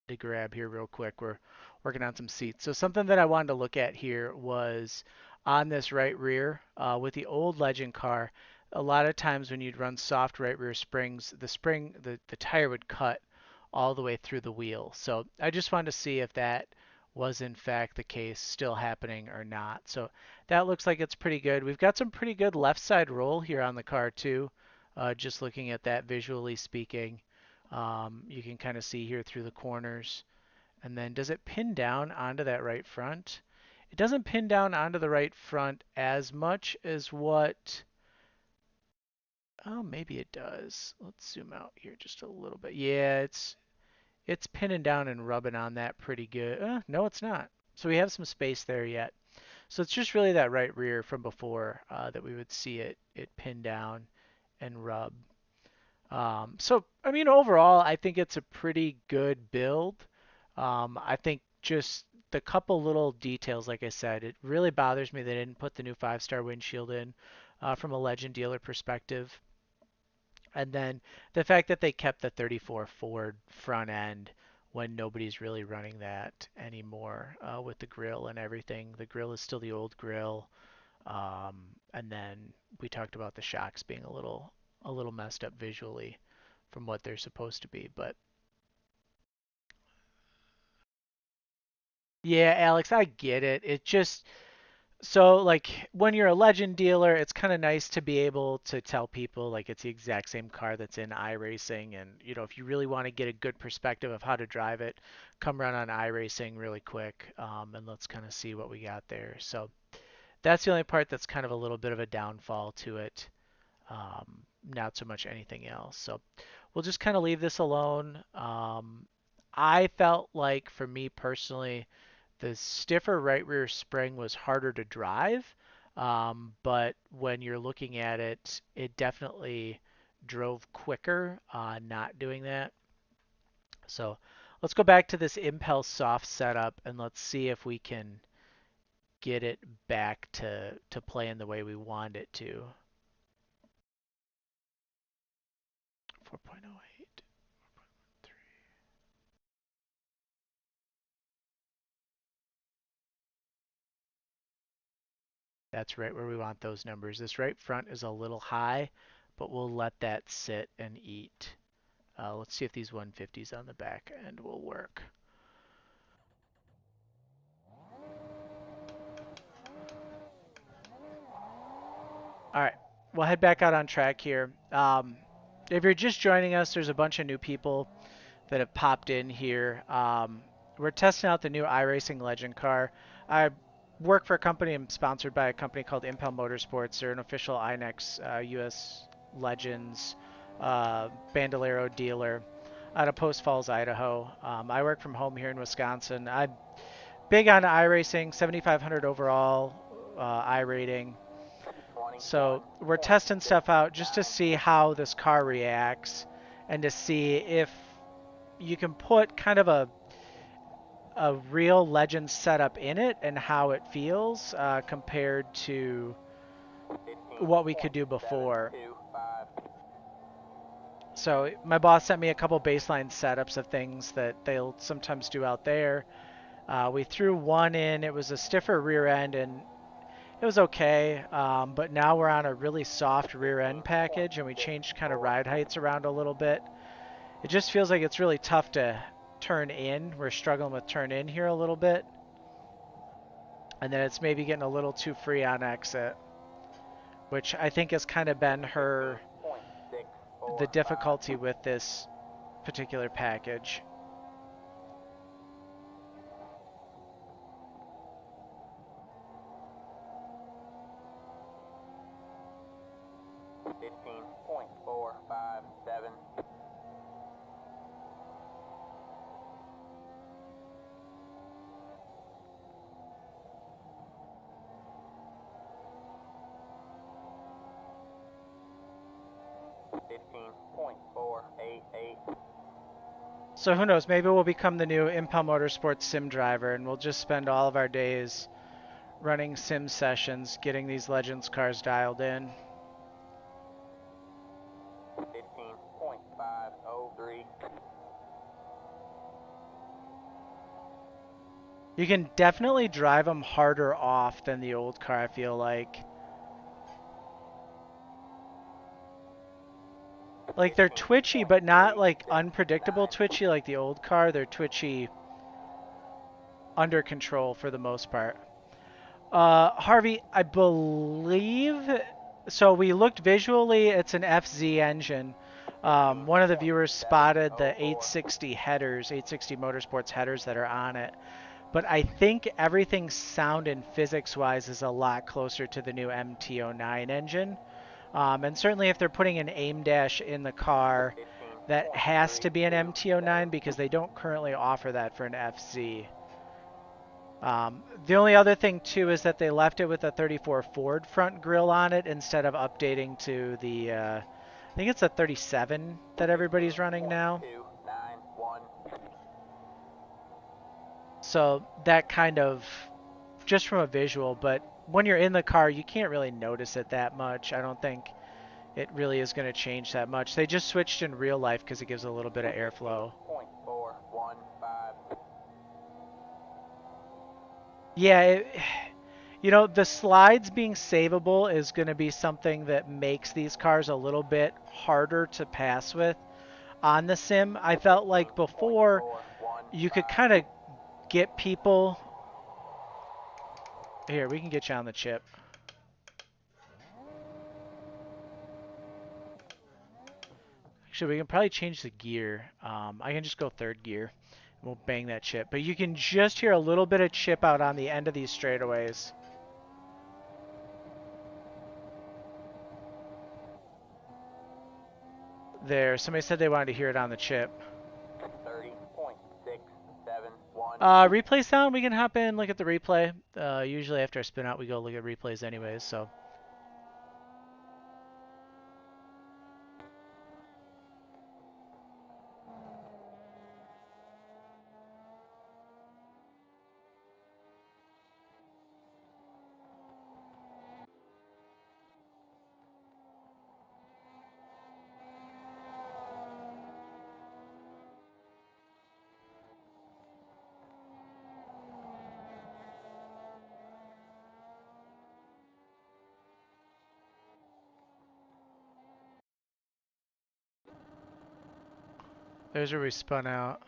To grab here real quick. We're working on some seats. So something that I wanted to look at here was on this right rear with the old Legend car. A lot of times when you'd run soft right rear springs, the tire would cut all the way through the wheel. So I just wanted to see if that was in fact the case, still happening or not. So that looks like it's pretty good. We've got some pretty good left side roll here on the car too. Just looking at that visually speaking. You can kind of see here through the corners. And then does it pin down onto that right front? It doesn't pin down onto the right front as much as what... Oh, maybe it does. Let's zoom out here just a little bit. Yeah, it's pinning down and rubbing on that pretty good. No, it's not. So we have some space there yet. So it's just really that right rear from before that we would see it pin down and rub. So, I mean, overall, I think it's a pretty good build. I think just the couple little details, like I said, it really bothers me they didn't put the new 5-star windshield in from a Legend dealer perspective. And then the fact that they kept the 34 Ford front end when nobody's really running that anymore with the grill and everything. The grill is still the old grill. And then we talked about the shocks being a little messed up visually from what they're supposed to be. But yeah, Alex, I get it. It just so like when you're a Legend dealer, it's kind of nice to be able to tell people like it's the exact same car that's in iRacing, and you know if you really want to get a good perspective of how to drive it, come run on iRacing really quick, and let's kind of see what we got there. So that's the only part that's kind of a little bit of a downfall to it. Not so much anything else. So we'll just kind of leave this alone. I felt like for me personally, the stiffer right rear spring was harder to drive, but when you're looking at it, it definitely drove quicker not doing that. So let's go back to this Impel soft setup and let's see if we can get it back to playing the way we want it to. 4.08. That's right where we want those numbers. This right front is a little high, but we'll let that sit and eat. Let's see if these 150s on the back end will work. All right, we'll head back out on track here. If you're just joining us, there's a bunch of new people that have popped in here. We're testing out the new iRacing Legend car. I work for a company. I'm sponsored by a company called Impel Motorsports. They're an official INEX US Legends Bandolero dealer out of Post Falls, Idaho. I work from home here in Wisconsin. I'm big on iRacing, 7,500 overall iRating. So we're testing stuff out just to see how this car reacts and to see if you can put kind of a real Legend setup in it and how it feels compared to what we could do before. So my boss sent me a couple baseline setups of things that they'll sometimes do out there. We threw one in. It was a stiffer rear end and it was okay, but now we're on a really soft rear end package and we changed kind of ride heights around a little bit. It just feels like it's really tough to turn in. We're struggling with turn in here a little bit. And then it's maybe getting a little too free on exit, which I think has kind of been the difficulty with this particular package. So who knows, maybe we'll become the new Impel Motorsports sim driver and we'll just spend all of our days running sim sessions, getting these Legends cars dialed in. 15.503. You can definitely drive them harder off than the old car, I feel like. Like they're twitchy, but not like unpredictable twitchy like the old car. They're twitchy under control for the most part. Harvey, I believe, so we looked visually, it's an FZ engine. One of the viewers spotted the 860 headers, 860 Motorsports headers that are on it. But I think everything sound and physics-wise is a lot closer to the new MT09 engine. And certainly if they're putting an aim dash in the car, that has to be an MT09 because they don't currently offer that for an FZ. The only other thing too is that they left it with a 34 Ford front grille on it instead of updating to the, I think it's a 37 that everybody's running now. So that kind of, just from a visual, but when you're in the car, you can't really notice it that much. I don't think it really is going to change that much. They just switched in real life because it gives a little bit of airflow. 15.415. Yeah, you know, the slides being savable is going to be something that makes these cars a little bit harder to pass with on the sim. I felt like before you could 15.415. kind of get people. Here, we can get you on the chip. Actually, we can probably change the gear. I can just go third gear. And we'll bang that chip. But you can just hear a little bit of chip out on the end of these straightaways. There, somebody said they wanted to hear it on the chip. 30.671. Replay sound, we can hop in, look at the replay. Usually after I spin out, we go look at replays anyways, so. There's where we spun out.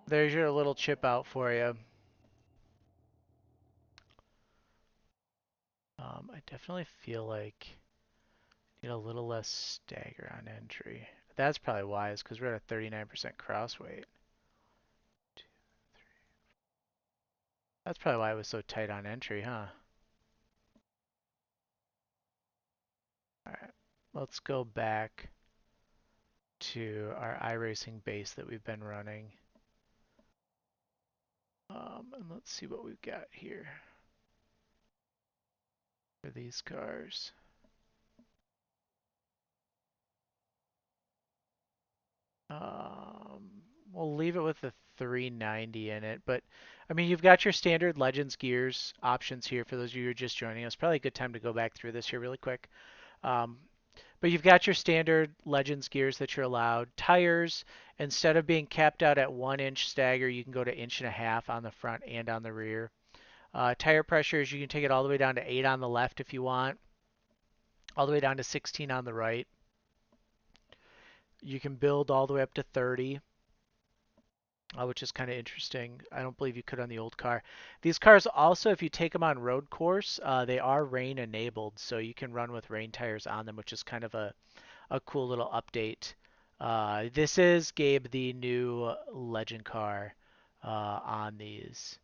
There's your little chip out for you. I definitely feel like need a little less stagger on entry. That's probably why, is because we're at a 39% cross weight. That's probably why it was so tight on entry, huh? Alright, let's go back to our iRacing base that we've been running. And let's see what we've got here for these cars. We'll leave it with the 390 in it, but I mean, you've got your standard Legends gears options here for those of you who are just joining us. Probably a good time to go back through this here really quick. Um, but you've got your standard Legends gears that you're allowed. Tires, instead of being capped out at 1 inch stagger, you can go to 1.5 inches on the front and on the rear. Tire pressures, you can take it all the way down to 8 on the left if you want, all the way down to 16 on the right. You can build all the way up to 30. Which is kind of interesting. I don't believe you could on the old car. These cars also, if you take them on road course, they are rain enabled, so you can run with rain tires on them, which is kind of a cool little update. This is, Gabe, the new Legend car on these.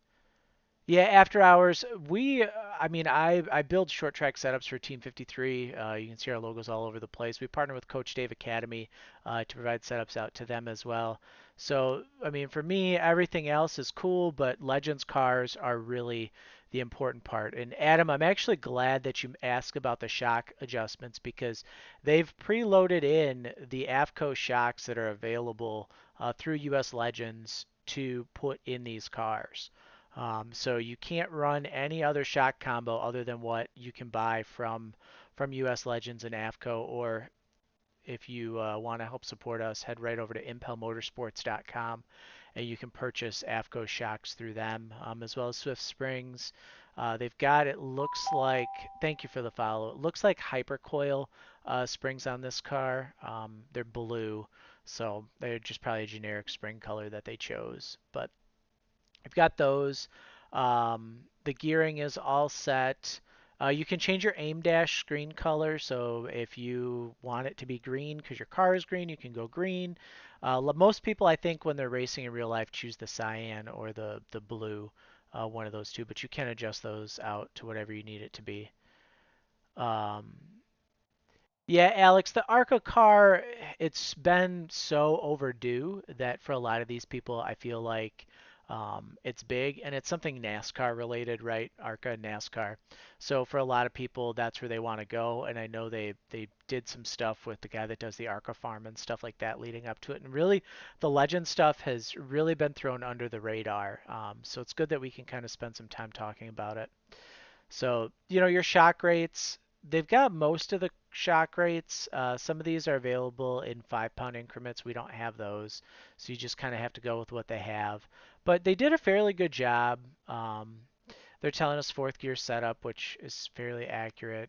Yeah, after hours, I mean, I build short track setups for Team 53. You can see our logos all over the place. We partner with Coach Dave Academy to provide setups out to them as well. So, I mean, for me, everything else is cool, but Legends cars are really the important part. And Adam, I'm actually glad that you asked about the shock adjustments because they've preloaded in the AFCO shocks that are available through US Legends to put in these cars. So you can't run any other shock combo other than what you can buy from US Legends and AFCO, or if you want to help support us, head right over to impelmotorsports.com and you can purchase AFCO shocks through them, as well as Swift Springs. They've got, it looks like, thank you for the follow, it looks like Hypercoil springs on this car. They're blue, so they're just probably a generic spring color that they chose. But I've got those. The gearing is all set. You can change your aim dash screen color. So if you want it to be green because your car is green, you can go green. Most people, I think, when they're racing in real life, choose the cyan or the blue, one of those two. But you can adjust those out to whatever you need it to be. Um, yeah, Alex, the ARCA car, it's been so overdue that for a lot of these people, I feel like It's big and it's something NASCAR related, right? ARCA and NASCAR. So for a lot of people, that's where they want to go. And I know they did some stuff with the guy that does the ARCA farm and stuff like that leading up to it. And really, the legend stuff has really been thrown under the radar. So it's good that we can kind of spend some time talking about it. So, your shock rates, they've got most of the shock rates. Some of these are available in 5 pound increments. We don't have those. So you just kind of have to go with what they have. But they did a fairly good job. They're telling us fourth gear setup, which is fairly accurate.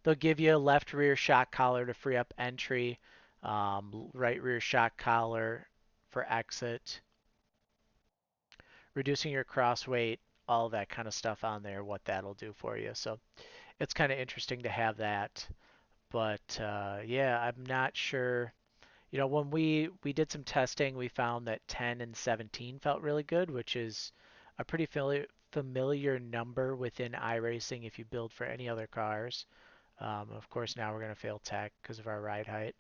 They'll give you a left rear shock collar to free up entry, right rear shock collar for exit, reducing your cross weight, all that kind of stuff on there, what that'll do for you. So it's kind of interesting to have that. But yeah, I'm not sure. When we did some testing, we found that 10 and 17 felt really good, which is a pretty familiar number within iRacing if you build for any other cars. Of course, now we're going to fail tech because of our ride height.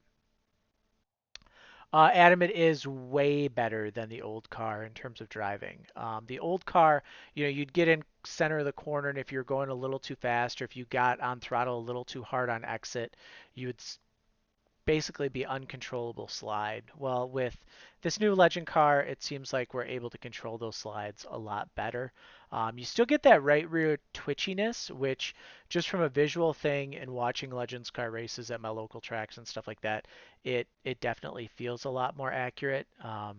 Adam, it is way better than the old car in terms of driving. The old car, you'd get in center of the corner, and if you're going a little too fast or if you got on throttle a little too hard on exit, you would basically be uncontrollable slide. Well, with this new Legend car, it seems like we're able to control those slides a lot better. You still get that right rear twitchiness, which just from a visual thing and watching Legends car races at my local tracks and stuff like that, it definitely feels a lot more accurate. I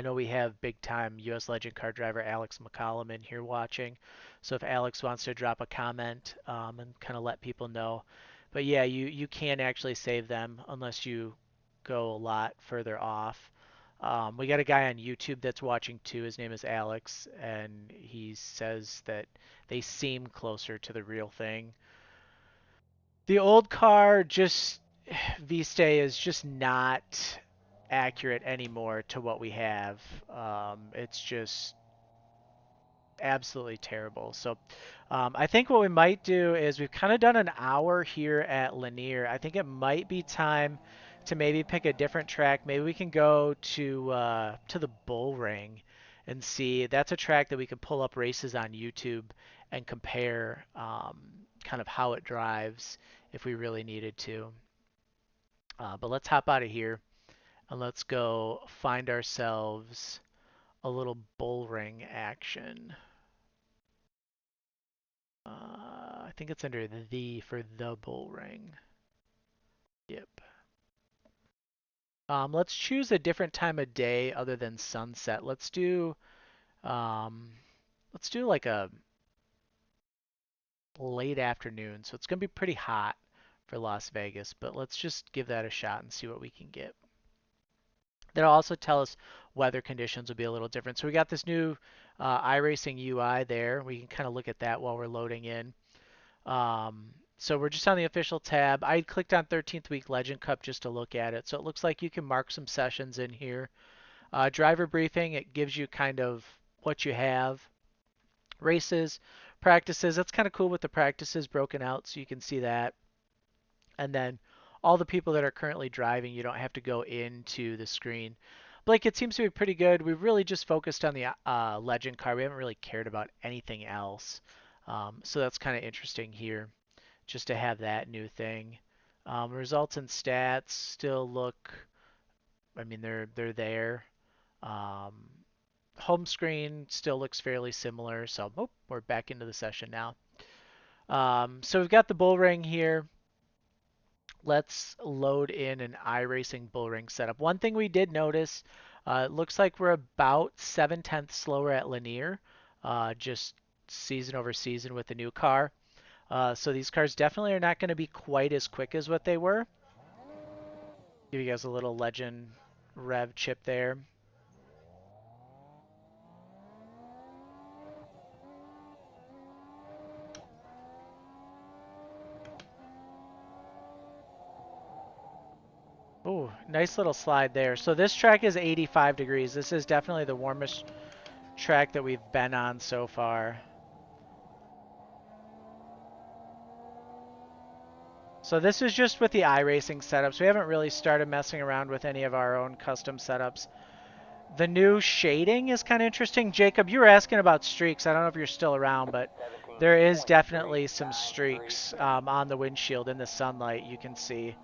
know we have big time US Legend car driver Alex McCollum in here watching. So if Alex wants to drop a comment and kind of let people know. But yeah, you can actually save them unless you go a lot further off. We got a guy on YouTube that's watching too. His name is Alex, and he says that they seem closer to the real thing. The old car just V-Stay is just not accurate anymore to what we have. It's just absolutely terrible. So I think what we might do is we've kind of done an hour here at Lanier. I think it might be time to maybe pick a different track. Maybe we can go to the Bull Ring and see. That's a track that we can pull up races on YouTube and compare kind of how it drives if we really needed to. But let's hop out of here and let's go find ourselves a little bull ring action. I think it's under the for the bull ring. Yep. Let's choose a different time of day other than sunset. Um, let's do like a late afternoon. So it's gonna be pretty hot for Las Vegas, but let's just give that a shot and see what we can get. That'll also tell us weather conditions will be a little different. So we got this new iRacing UI there. We can kind of look at that while we're loading in. So we're just on the official tab. I clicked on 13th week Legend Cup just to look at it. So it looks like you can mark some sessions in here. Driver briefing, it gives you kind of what you have. Races, practices, that's kind of cool with the practices broken out so you can see that. And then all the people that are currently driving, you don't have to go into the screen. Blake, it seems to be pretty good. We've really just focused on the Legend car. We haven't really cared about anything else. So that's kind of interesting here, just to have that new thing. Results and stats still look, I mean, they're there. Um, Home screen still looks fairly similar. So we're back into the session now. So we've got the bull ring here. Let's load in an iRacing bull ring setup. One thing we did notice, it looks like we're about 7/10 slower at Lanier, just season over season with the new car. So these cars definitely are not going to be quite as quick as what they were. Give you guys a little Legend rev chip there. Oh, nice little slide there. So this track is 85 degrees. This is definitely the warmest track that we've been on so far. So this is just with the iRacing setups. We haven't really started messing around with any of our own custom setups. The new shading is kind of interesting. Jacob, you were asking about streaks. I don't know if you're still around, but there is definitely some streaks on the windshield in the sunlight. You can see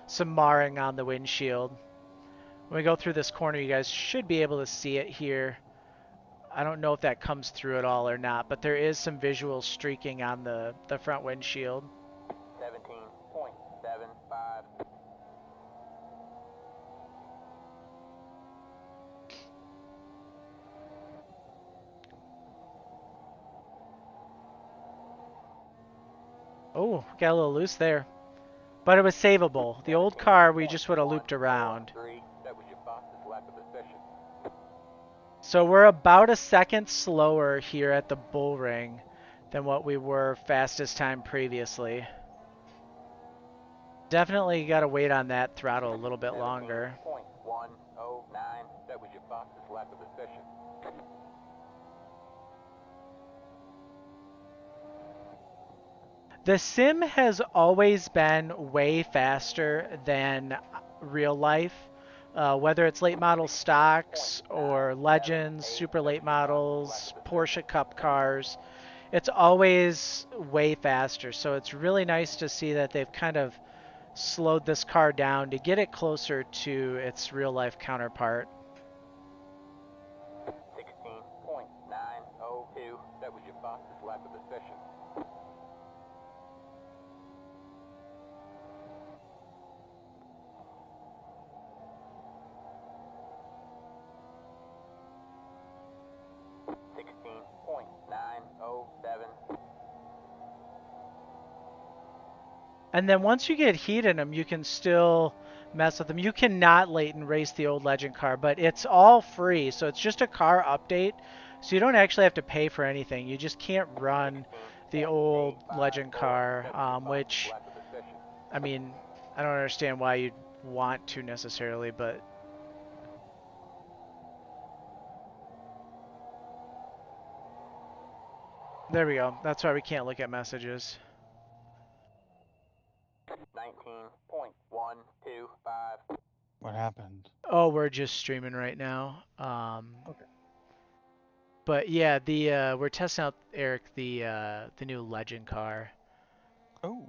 some marring on the windshield. When we go through this corner, you guys should be able to see it here. I don't know if that comes through at all or not, but there is some visual streaking on the front windshield. 17.75. Oh, got a little loose there. But it was savable. The old car, we just would have looped around. That was your fastest lap of the session. So we're about a second slower here at the bull ring than what we were fastest time previously. Definitely got to wait on that throttle a little bit longer. 17.109. That was your fastest lap of the session. The sim has always been way faster than real life. Whether it's late model stocks or legends, super late models, Porsche Cup cars, it's always way faster. So it's really nice to see that they've kind of slowed this car down to get it closer to its real life counterpart. 16.902. That was your fastest lap of the session. And then once you get heat in them, you can still mess with them. You cannot late and race the old Legend car, but it's all free. So it's just a car update. So you don't actually have to pay for anything. You just can't run the old Legend car, which, I mean, I don't understand why you'd want to necessarily, but there we go. That's why we can't look at messages. 19.125. What happened? Oh, we're just streaming right now. Okay. But yeah, the we're testing out, Eric, the new Legend car. Oh.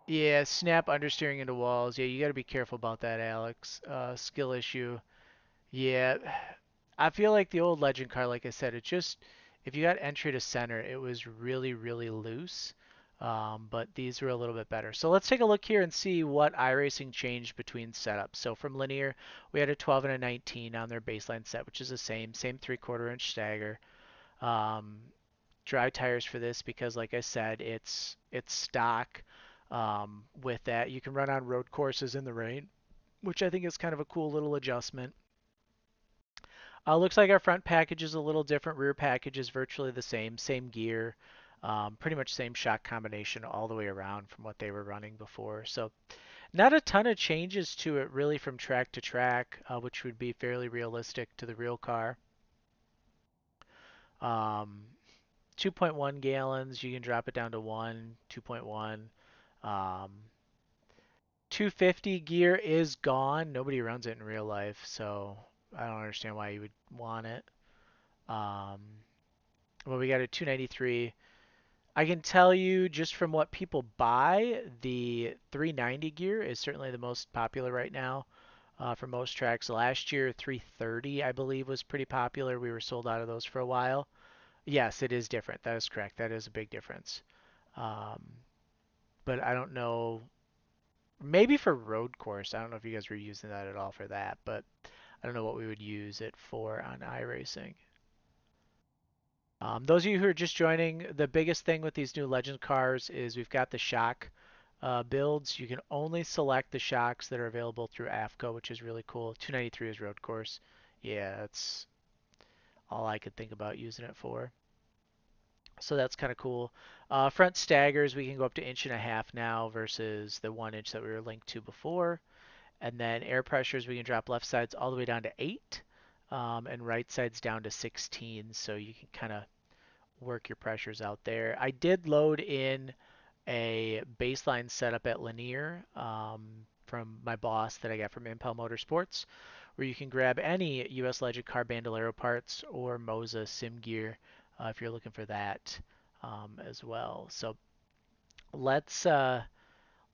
Yeah, snap understeering into walls. Yeah, you got to be careful about that, Alex. Skill issue. Yeah, I feel like the old Legend car, like I said, it just, if you got entry to center, it was really, really loose. But these were a little bit better. So let's take a look here and see what iRacing changed between setups. So from linear, we had a 12 and a 19 on their baseline set, which is the same 3/4 inch stagger. Um, Dry tires for this because, like I said, it's stock. With that, you can run on road courses in the rain, which I think is kind of a cool little adjustment. Looks like our front package is a little different. Rear package is virtually the same gear, pretty much same shock combination all the way around from what they were running before. So not a ton of changes to it really from track to track, which would be fairly realistic to the real car. 2.1 gallons, you can drop it down to 1, 2.1. 250 gear is gone. Nobody runs it in real life, so I don't understand why you would want it. Um, well, we got a 293. I can tell you just from what people buy, the 390 gear is certainly the most popular right now for most tracks. Last year, 330, I believe, was pretty popular. We were sold out of those for a while. Yes, it is different. That is correct. That is a big difference. Um, but I don't know. Maybe for road course. I don't know if you guys were using that at all for that, but I don't know what we would use it for on iRacing. Those of you who are just joining, the biggest thing with these new Legend cars is we've got the shock builds. You can only select the shocks that are available through AFCO, which is really cool. 293 is road course. Yeah, that's all I could think about using it for. So that's kind of cool. Front staggers, we can go up to 1.5 now versus the 1 inch that we were linked to before. And then air pressures, we can drop left sides all the way down to 8 and right sides down to 16. So you can kind of work your pressures out there. I did load in a baseline setup at Linear from my boss that I got from Impel Motorsports. where you can grab any US Legend car Bandolero parts or Moza sim gear if you're looking for that as well. So let's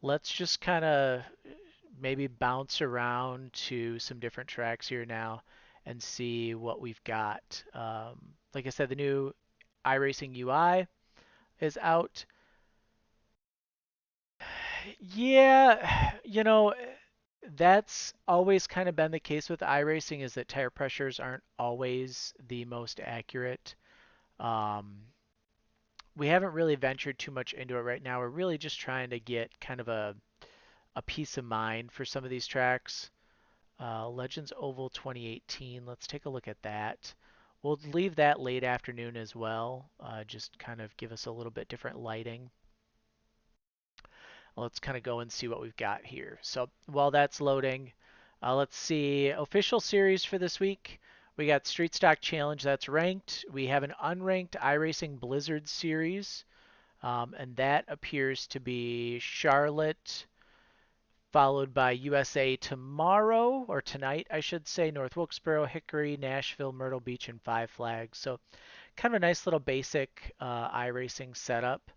let's just kind of maybe bounce around to some different tracks here now and see what we've got. Like I said, the new iRacing UI is out. Yeah, that's always kind of been the case with iRacing is that tire pressures aren't always the most accurate. Um, we haven't really ventured too much into it right now. We're really just trying to get kind of a peace of mind for some of these tracks. Legends Oval 2018, let's take a look at that. We'll leave that late afternoon as well, just kind of give us a little bit different lighting. Let's kind of go and see what we've got here. So while that's loading, let's see official series for this week. We got Street Stock Challenge that's ranked. We have an unranked iRacing Blizzard series, and that appears to be Charlotte, followed by USA tomorrow, or tonight, I should say, North Wilkesboro, Hickory, Nashville, Myrtle Beach, and Five Flags. So kind of a nice little basic iRacing setup.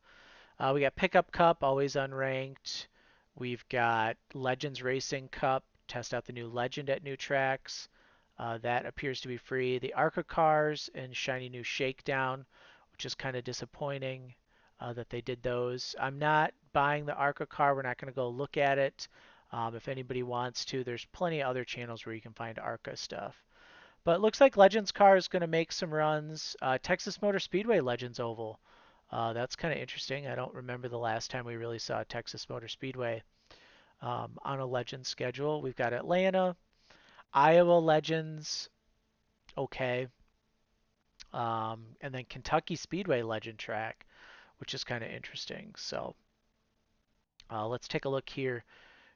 We got Pickup Cup, always unranked. We've got Legends Racing Cup, test out the new Legend at new tracks. That appears to be free. The ARCA cars and shiny new Shakedown, which is kind of disappointing that they did those. I'm not buying the ARCA car. We're not going to go look at it. If anybody wants to, there's plenty of other channels where you can find ARCA stuff. But it looks like Legends car is going to make some runs. Texas Motor Speedway Legends Oval. That's kind of interesting. I don't remember the last time we really saw Texas Motor Speedway on a Legends schedule. We've got Atlanta, Iowa Legends, okay, and then Kentucky Speedway Legend track, which is kind of interesting. So let's take a look here.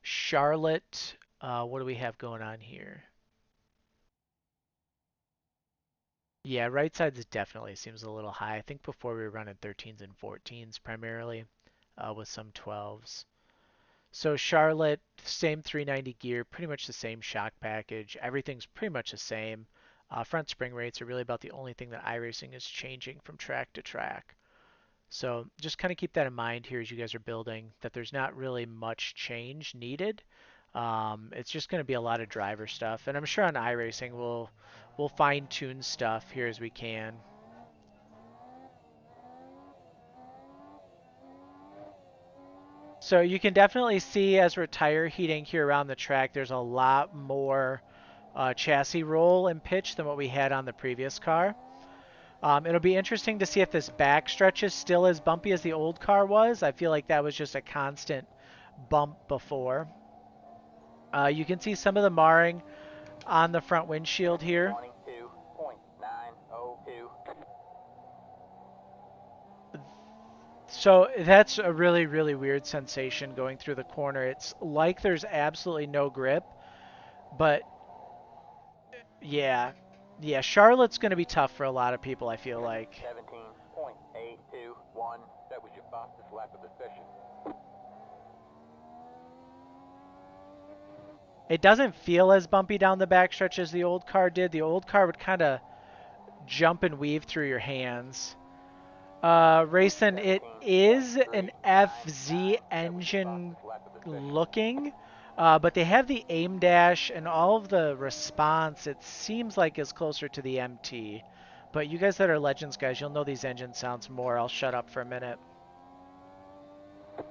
Charlotte, what do we have going on here? Yeah, right sides definitely seems a little high. I think before we were running 13s and 14s primarily, with some 12s. So Charlotte, same 390 gear, pretty much the same shock package. Everything's pretty much the same. Front spring rates are really about the only thing that iRacing is changing from track to track. So just kind of keep that in mind here as you guys are building, that there's not really much change needed. It's just going to be a lot of driver stuff. And I'm sure on iRacing we'll fine tune stuff here as we can. So you can definitely see as we're tire heating here around the track, there's a lot more chassis roll and pitch than what we had on the previous car. It'll be interesting to see if this back stretch is still as bumpy as the old car was. I feel like that was just a constant bump before. You can see some of the marring on the front windshield here. 22.902. So that's a really, really weird sensation going through the corner. It's like there's absolutely no grip, but yeah. Yeah, Charlotte's going to be tough for a lot of people, I feel like. 17.821. That was your fastest lap of the session. It doesn't feel as bumpy down the backstretch as the old car did. The old car would kind of jump and weave through your hands. Racing, it is an FZ engine looking, but they have the aim dash and all of the response, it seems like is closer to the MT. But you guys that are Legends guys, you'll know these engine sounds more. I'll shut up for a minute. 17.19.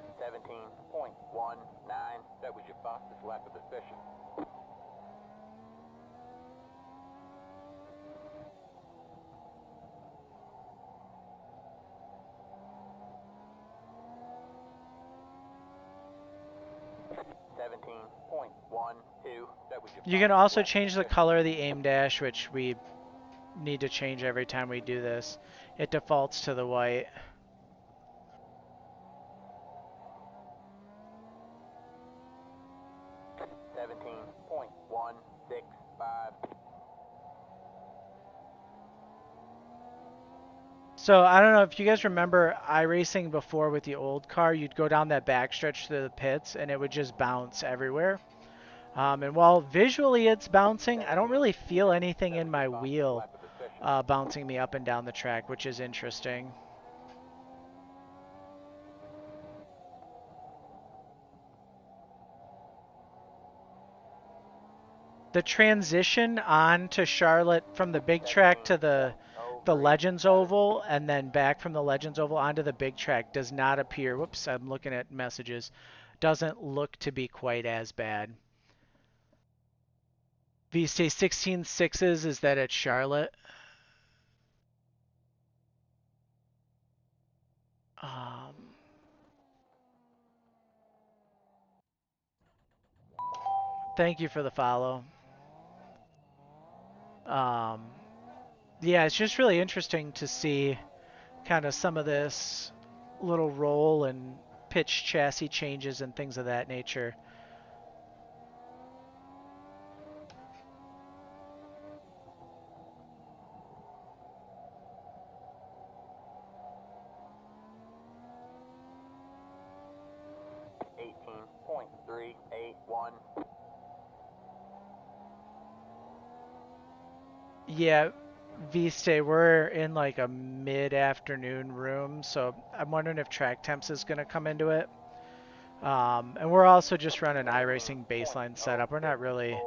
That was your fastest lap of the session. You can also change the color of the aim dash, which we need to change every time we do this. It defaults to the white. So I don't know if you guys remember iRacing before with the old car, you'd go down that backstretch to the pits and it would just bounce everywhere. And while visually it's bouncing, I don't really feel anything in my wheel bouncing me up and down the track, which is interesting. The transition on to Charlotte from the big track to the Legends Oval and then back from the Legends Oval onto the big track does not appear. Whoops, I'm looking at messages. Doesn't look to be quite as bad. V stay 16.6s, is that at Charlotte? Um, Thank you for the follow. Um, yeah, it's just really interesting to see kind of some of this little roll and pitch chassis changes and things of that nature. Yeah, V-Stay, we're in like a mid-afternoon room, so I'm wondering if track temps is going to come into it. And we're also just running iRacing baseline setup. We're not really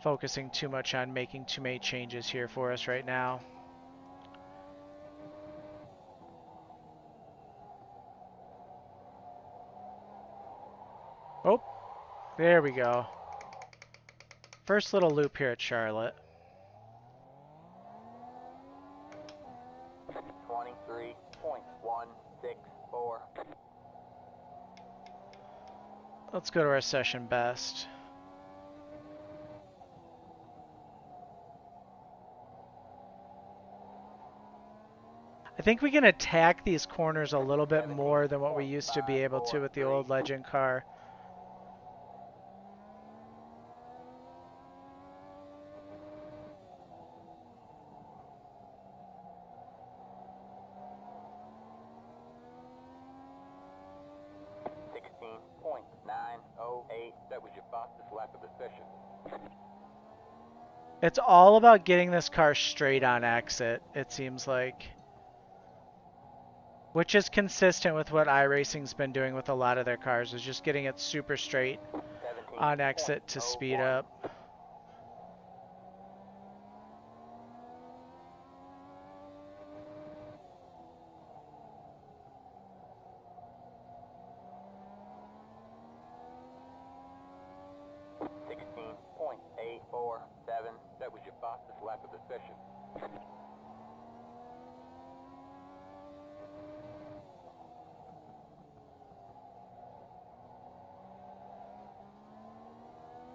focusing too much on making too many changes here for us right now. Oh, there we go. First little loop here at Charlotte. 23.164. Let's go to our session best. I think we can attack these corners a little bit more than what we used to be able to with the old Legend car. That was your fastest lap of the session. It's all about getting this car straight on exit, it seems like. Which is consistent with what iRacing's been doing with a lot of their cars, is just getting it super straight on exit to speed up. That was your fastest lap of the session.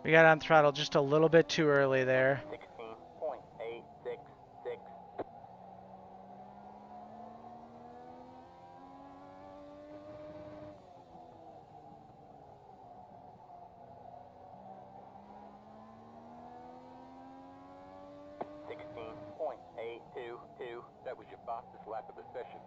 We got on throttle just a little bit too early there. 16.866. That was your fastest lap of the session.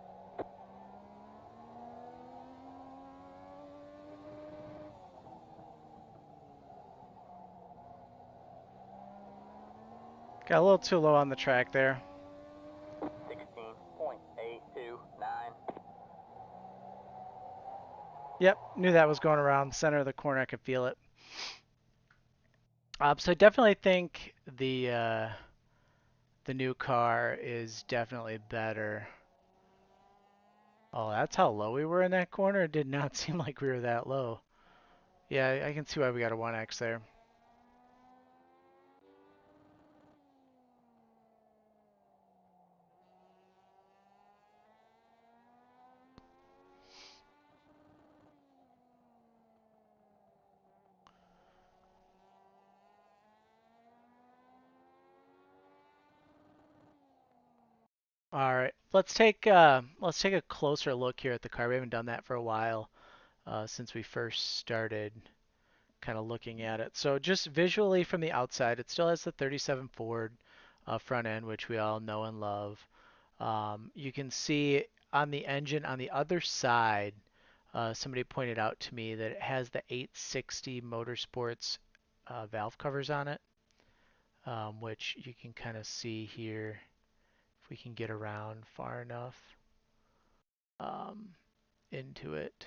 Got a little too low on the track there. 16.829. Yep, knew that was going around center of the corner. I could feel it. So I definitely think the new car is definitely better. Oh, that's how low we were in that corner? It did not seem like we were that low. Yeah, I can see why we got a 1x there. All right, let's take a closer look here at the car. We haven't done that for a while since we first started kind of looking at it. So just visually from the outside, it still has the 37 Ford front end, which we all know and love. You can see on the engine on the other side, somebody pointed out to me that it has the 860 Motorsports valve covers on it, which you can kind of see here if we can get around far enough um, into it.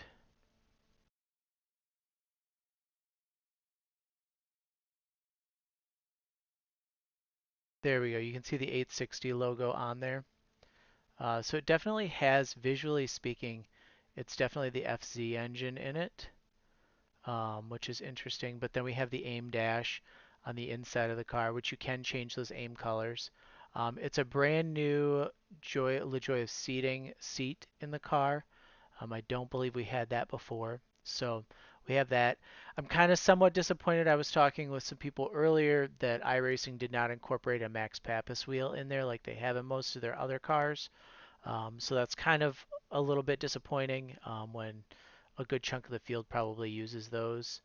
There we go. You can see the 860 logo on there. So it definitely has, visually speaking, it's definitely the FZ engine in it, which is interesting. But then we have the aim dash on the inside of the car, which you can change those aim colors. It's a brand new LaJoy of seat in the car. I don't believe we had that before. So we have that. I'm kind of somewhat disappointed. I was talking with some people earlier that iRacing did not incorporate a Max Pappas wheel in there like they have in most of their other cars. So that's kind of a little bit disappointing when a good chunk of the field probably uses those.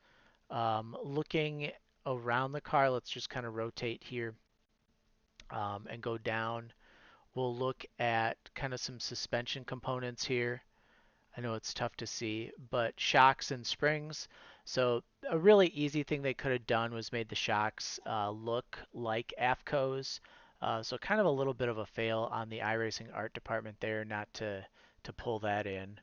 Looking around the car, let's just kind of rotate here and go down. We'll look at kind of some suspension components here. I know it's tough to see, but shocks and springs. So a really easy thing they could have done was made the shocks look like AFCOs. So kind of a little bit of a fail on the iRacing art department there, not to pull that in.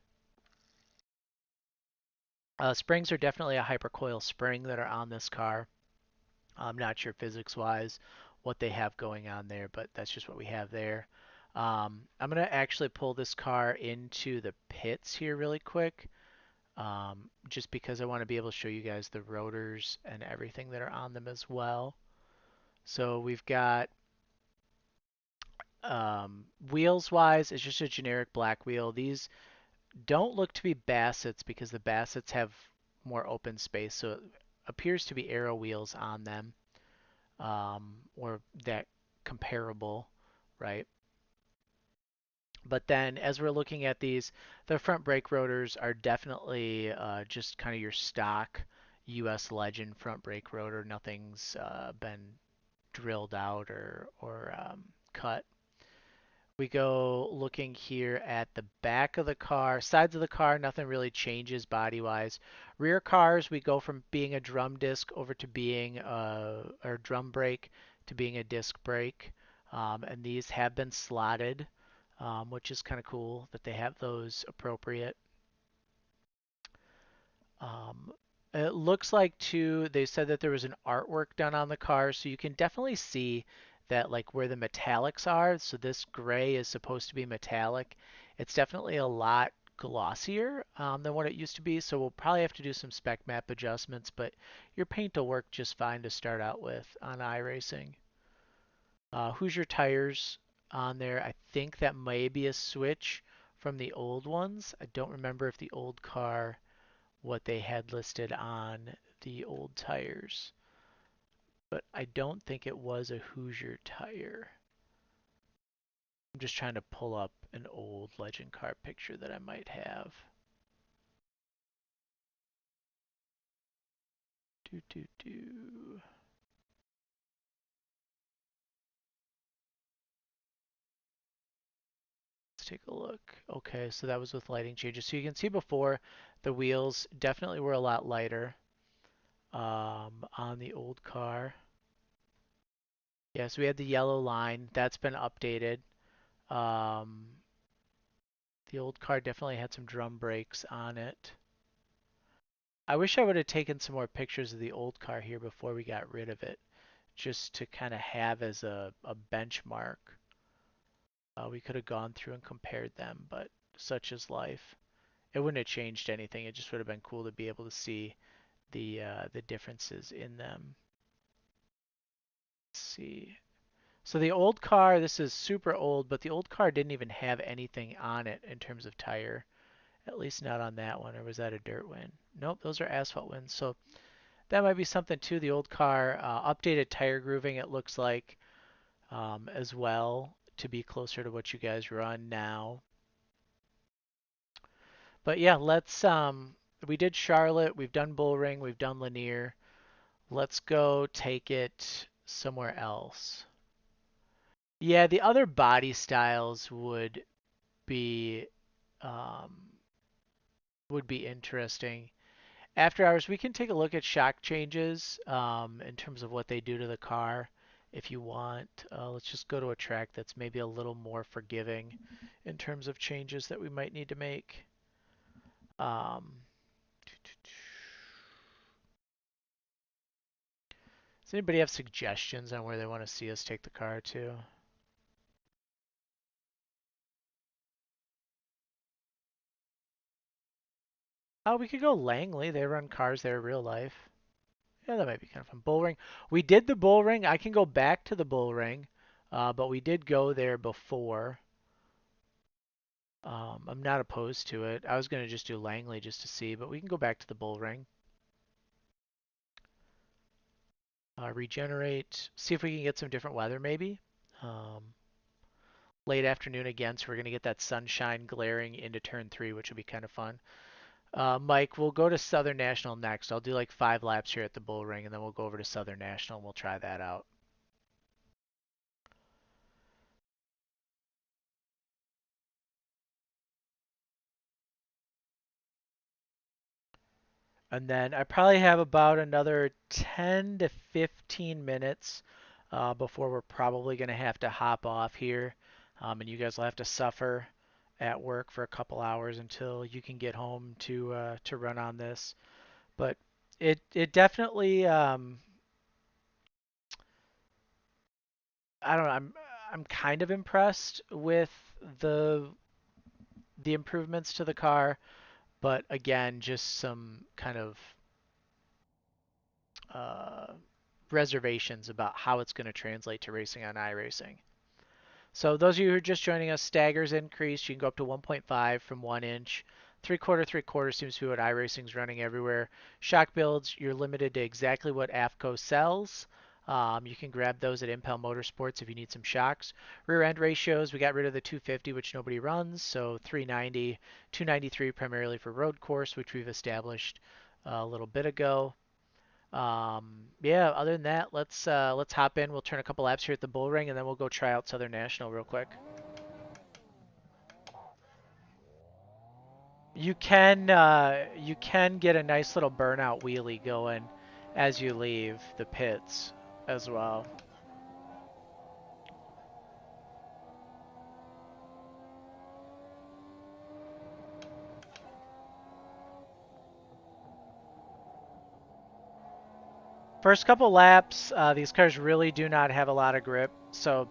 Springs are definitely a hypercoil spring that are on this car. I'm not sure physics-wise what they have going on there, but that's just what we have there. I'm going to actually pull this car into the pits here really quick, just because I want to be able to show you guys the rotors and everything that are on them as well. So we've got wheels-wise, it's just a generic black wheel. These don't look to be Bassett's because the Bassett's have more open space, so it appears to be Aero wheels on them, or that comparable, right? But then as we're looking at these, the front brake rotors are definitely just kind of your stock US Legend front brake rotor. Nothing's been drilled out or cut. We go looking here at the back of the car, sides of the car, nothing really changes body-wise. Rear cars, we go from being a drum disc over to being or drum brake to being a disc brake. And these have been slotted, which is kind of cool that they have those appropriate. Um, it looks like too, they said that there was an artwork done on the car, so you can definitely see that like where the metallics are. So this gray is supposed to be metallic. It's definitely a lot glossier than what it used to be, so we'll probably have to do some spec map adjustments, but your paint will work just fine to start out with on iRacing. Who's your tires on there? I think that may be a switch from the old ones. I don't remember if the old car what they had listed on the old tires. But I don't think it was a Hoosier tire. I'm just trying to pull up an old legend car picture that I might have. Do do do. Let's take a look. Okay, so that was with lighting changes. So you can see before the wheels definitely were a lot lighter on the old car. Yeah, so we had the yellow line. That's been updated. Um, the old car definitely had some drum brakes on it. I wish I would have taken some more pictures of the old car here before we got rid of it, just to kind of have as a benchmark. We could have gone through and compared them, but such is life. It wouldn't have changed anything. It just would have been cool to be able to see the differences in them. Let's see. So the old car, this is super old, but the old car didn't even have anything on it in terms of tire. At least not on that one, or was that a dirt win? Nope, those are asphalt wins. So that might be something too. The old car, updated tire grooving, it looks like, as well, to be closer to what you guys run now. But yeah, we did Charlotte, we've done Bullring, we've done Lanier. Let's go take it somewhere else. Yeah, the other body styles be um, would be interesting. After hours, we can take a look at shock changes in terms of what they do to the car if you want. Let's just go to a track that's maybe a little more forgiving in terms of changes that we might need to make. Um, does anybody have suggestions on where they want to see us take the car to? Oh, we could go Langley. They run cars there in real life. Yeah, that might be kind of fun. Bull Ring. We did the Bull Ring. I can go back to the Bull Ring, but we did go there before. I'm not opposed to it. I was going to just do Langley just to see, but we can go back to the Bull Ring. Regenerate. See if we can get some different weather maybe. Late afternoon again, so we're going to get that sunshine glaring into turn 3, which will be kind of fun. Mike, we'll go to Southern National next. I'll do like 5 laps here at the Bull Ring, and then we'll go over to Southern National and we'll try that out. And then I probably have about another 10 to 15 minutes before we're probably going to have to hop off here. And you guys will have to suffer at work for a couple hours until you can get home to run on this. But it definitely I don't know, I'm kind of impressed with the the improvements to the car, but again, just some kind of uh, reservations about how it's going to translate to racing on iRacing. So those of you who are just joining us, staggers increased. You can go up to 1.5 from 1 inch. 3/4 seems to be what iRacing's running everywhere. Shock builds, you're limited to exactly what AFCO sells. You can grab those at Impel Motorsports if you need some shocks. Rear end ratios, we got rid of the 250, which nobody runs, so 390, 293 primarily for road course, which we've established a little bit ago. Yeah, other than that, let's hop in. We'll turn a couple laps here at the Bull Ring, and then we'll go try out Southern National real quick. You can get a nice little burnout wheelie going as you leave the pits as well. First couple laps, these cars really do not have a lot of grip. So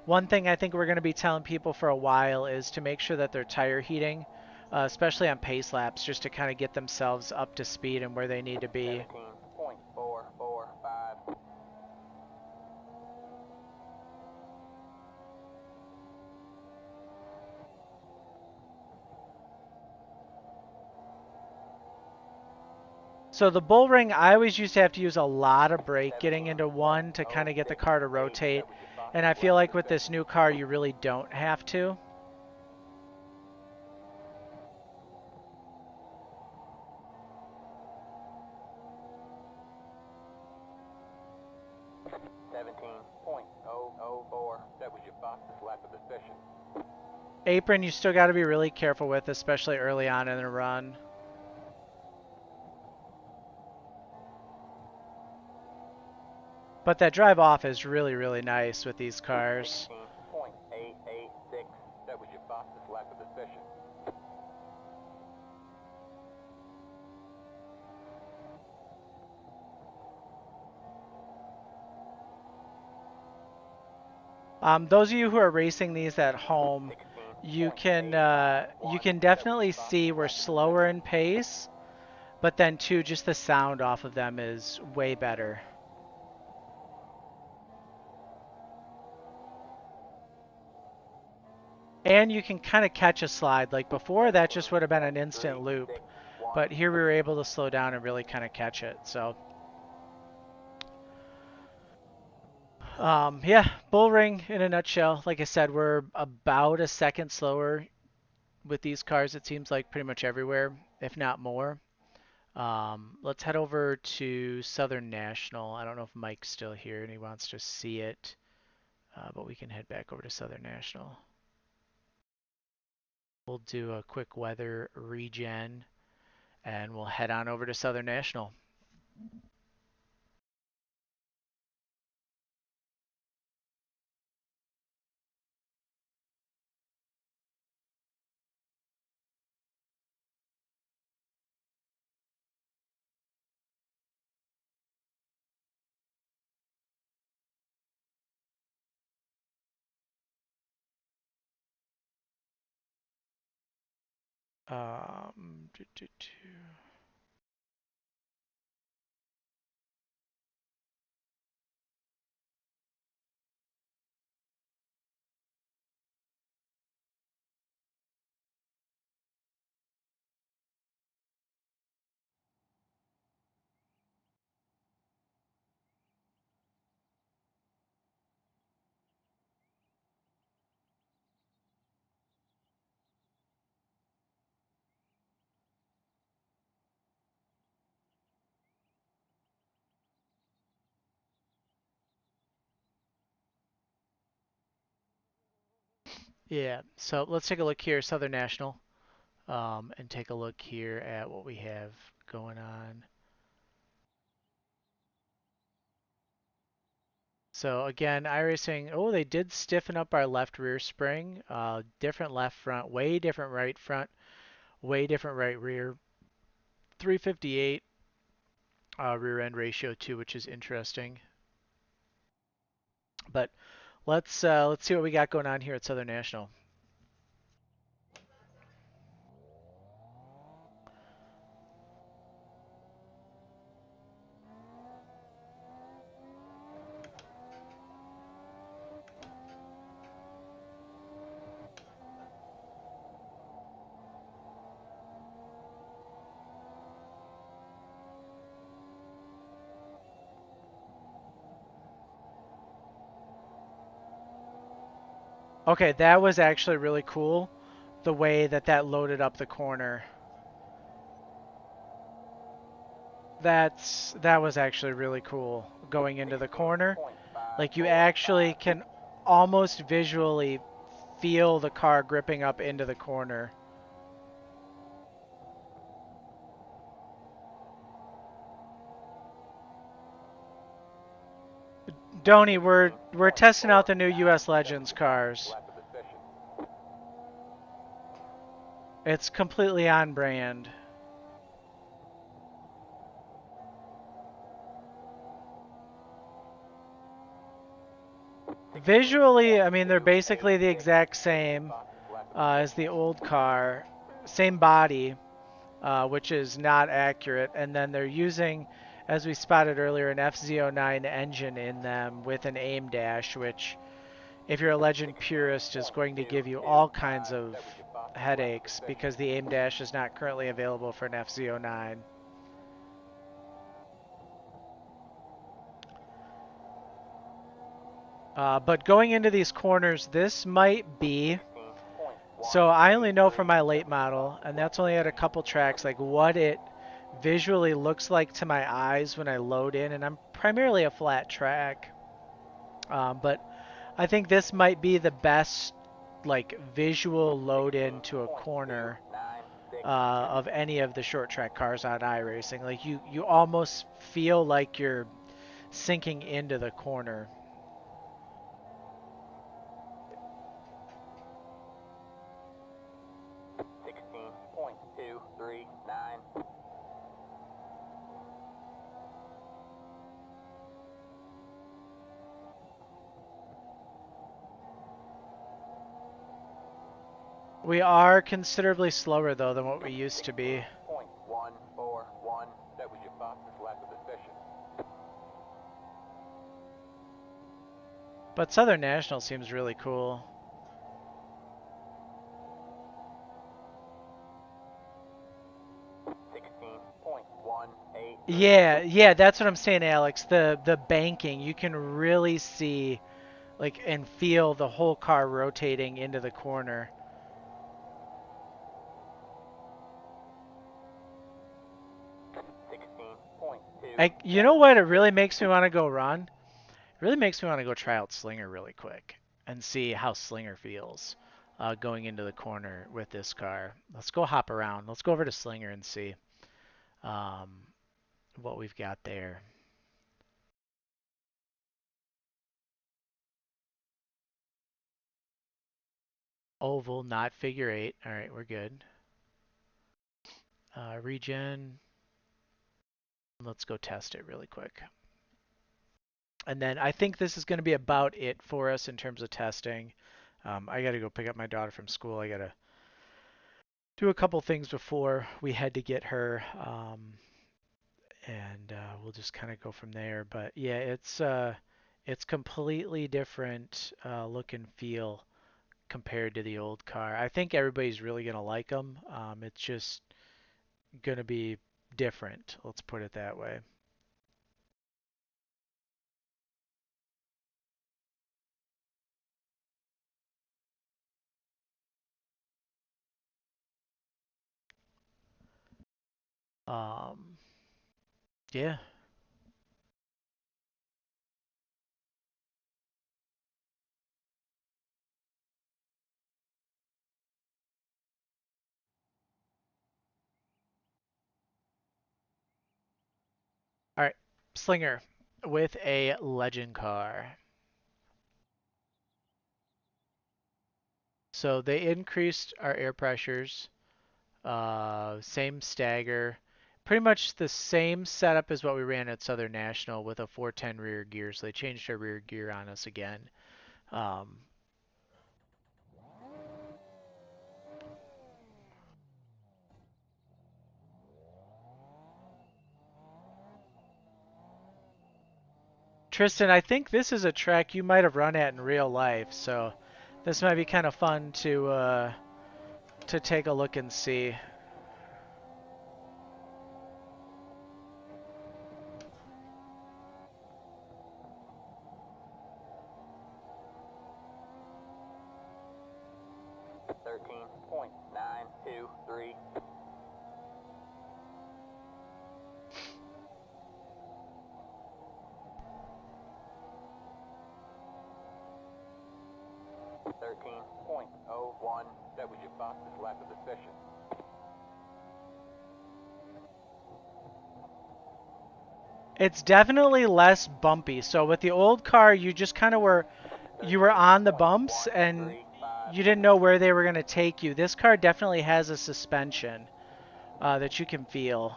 one thing I think we're going to be telling people for a while is to make sure that they're tire heating, especially on pace laps, just to kind of get themselves up to speed and where they need to be. 17.445. So the bull ring, I always used to have to use a lot of brake getting into one to kind of get the car to 17.058. rotate. That was your fastest And I feel lap of like the with this session. new car, you really don't have to. Seventeen point oh oh four. That was your fastest lap of the session. Apron, you still got to be really careful with, especially early on in the run. But that drive off is really, really nice with these cars. 16.886. That was your fastest lap of the session. Those of you who are racing these at home, you can 16.851. That was your definitely see fastest we're lap of the slower session. in pace, but then too, just the sound off of them is way better. And you can kind of catch a slide. Like before, that just would have been an instant loop. 17.361. But here we were able to slow down and really kind of catch it. So, yeah, bull ring in a nutshell. Like I said, we're about a second slower with these cars, it seems like pretty much everywhere, if not more. Let's head over to Southern National. I don't know if Mike's still here and he wants to see it, but we can head back over to Southern National. We'll do a quick weather regen. and we'll head on over to Southern National. Um, do, do, do. Yeah, so let's take a look here, Southern National, and take a look here at what we have going on. So again, iRacing, oh, they did stiffen up our left rear spring. Different left front, way different right front, way different right rear. 358 rear end ratio too, which is interesting. But let's see what we got going on here at Southern National. Okay, that was actually really cool, the way that that loaded up the corner. That was actually really cool going into the corner. Like you actually can almost visually feel the car gripping up into the corner. Donnie, we're testing out the new US Legends cars. It's completely on brand. Visually, I mean, they're basically the exact same as the old car. Same body, which is not accurate. And then they're using, as we spotted earlier, an FZ09 engine in them with an aim dash, which, if you're a Legend purist, is going to give you all kinds of headaches because the aim dash is not currently available for an FZ09. But going into these corners, this might be. So I only know from my late model, and that's only at a couple tracks, like what it visually looks like to my eyes when I load in, and I'm primarily a flat track. But I think this might be the best like visual load into a corner of any of the short track cars on iRacing. Like you almost feel like you're sinking into the corner. We are considerably slower though than what we used to be. That was your fastest lap of the session. But Southern National seems really cool. Yeah, that's what I'm saying, Alex. The banking, you can really see like and feel the whole car rotating into the corner. You know what? It really makes me want to go run. It really makes me want to go try out Slinger really quick and see how Slinger feels going into the corner with this car. Let's go hop around. Let's go over to Slinger and see. um, what we've got there. Oval, not figure eight. All right, we're good. Regen. Let's go test it really quick. And then I think this is going to be about it for us in terms of testing. I got to go pick up my daughter from school. I got to do a couple things before we head to get her. And we'll just kind of go from there. But yeah, it's completely different look and feel compared to the old car. I think everybody's really gonna like them. It's just gonna be different. Let's put it that way. Um, yeah. All right, Slinger with a legend car. So they increased our air pressures. Same stagger. Pretty much the same setup as what we ran at Southern National with a 410 rear gear. So they changed our rear gear on us again. Um, Tristan, I think this is a track you might have run at in real life, so this might be kind of fun to take a look and see. .923. .13.01. That was your fastest lap of the session. It's definitely less bumpy. So with the old car, you just kind of you were on the bumps and you didn't know where they were going to take you. This car definitely has a suspension that you can feel.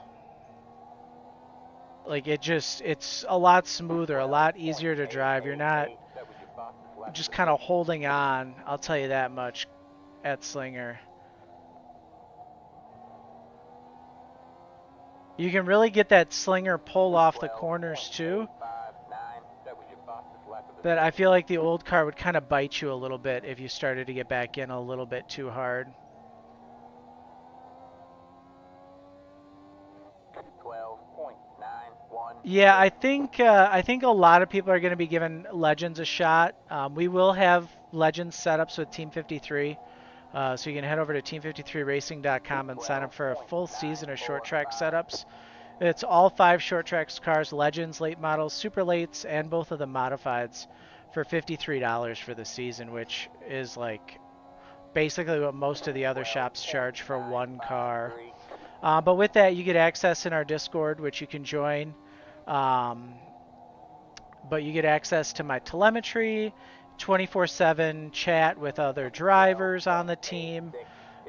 Like it's a lot smoother, a lot easier to drive. You're not just kind of holding on, I'll tell you that much, at Slinger. You can really get that Slinger pull off the corners too. But I feel like the old car would kind of bite you a little bit if you started to get back in a little bit too hard. 12.91. Yeah, I think a lot of people are going to be giving Legends a shot. We will have Legends setups with Team 53. So you can head over to team53racing.com and sign up for a full season of short track setups. It's all 5 short tracks cars, Legends, late models, super lates, and both of the modifieds for $53 for the season, which is like basically what most of the other shops charge for one car. But with that, you get access in our Discord, which you can join. Um, but you get access to my telemetry, 24/7 chat with other drivers on the team.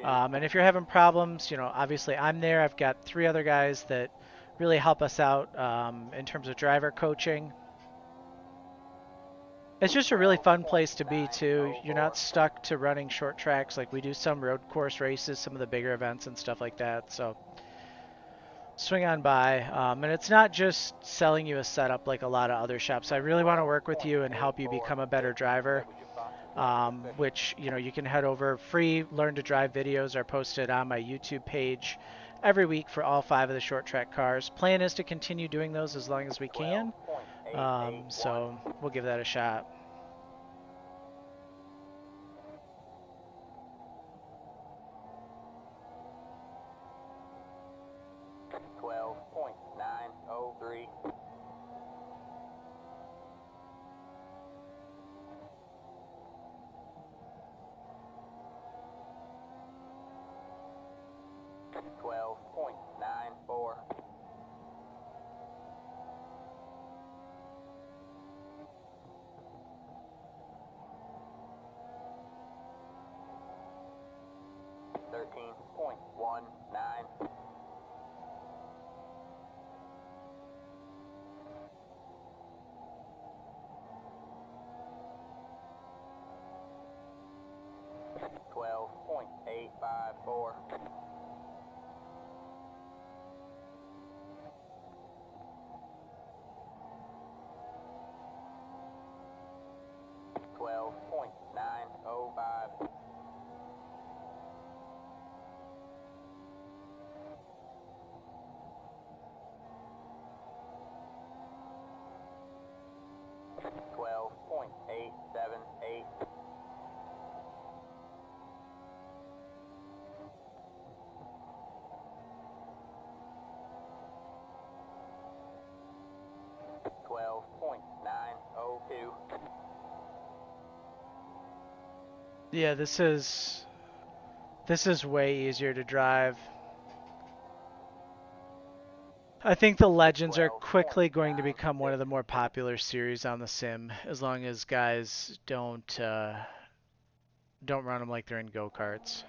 And if you're having problems, obviously I'm there. I've got 3 other guys that really help us out in terms of driver coaching. It's just a really fun place to be too. You're not stuck to running short tracks like we do some road course races, some of the bigger events and stuff like that. So swing on by. And it's not just selling you a setup like a lot of other shops. I really want to work with you and help you become a better driver. Which you can head over. Free Learn to Drive videos are posted on my YouTube page every week for all 5 of the short track cars. Plan is to continue doing those as long as we can. So we'll give that a shot. .903. .12.94. 12.19. .854. 12.905. 12.878. 12.902. Yeah, this is way easier to drive. I think the Legends are quickly going to become one of the more popular series on the sim, as long as guys don't run them like they're in go-karts.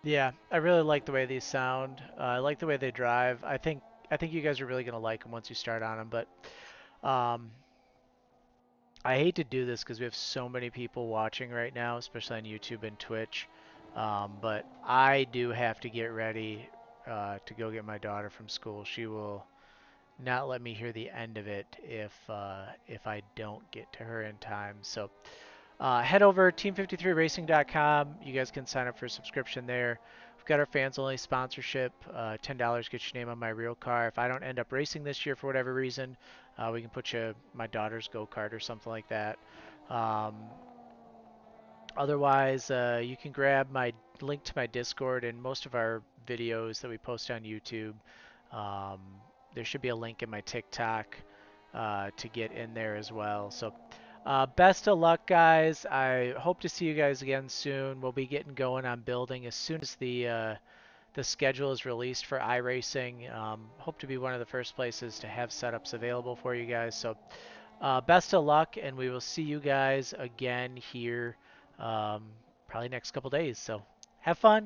Yeah, I really like the way these sound. I like the way they drive. I think you guys are really gonna like them once you start on them. But um, I hate to do this because we have so many people watching right now, especially on YouTube and Twitch. But I do have to get ready to go get my daughter from school. She will not let me hear the end of it if I don't get to her in time. So head over team53racing.com. You guys can sign up for a subscription there. We've got our fans only sponsorship. $10 gets your name on my real car. If I don't end up racing this year for whatever reason, we can put you my daughter's go kart or something like that. Um, Otherwise, you can grab my link to my Discord and most of our videos that we post on YouTube. Um, there should be a link in my TikTok to get in there as well. So, best of luck, guys. I hope to see you guys again soon. We'll be getting going on building as soon as the schedule is released for iRacing. Hope to be one of the first places to have setups available for you guys. So best of luck, and we will see you guys again here probably next couple days. So have fun.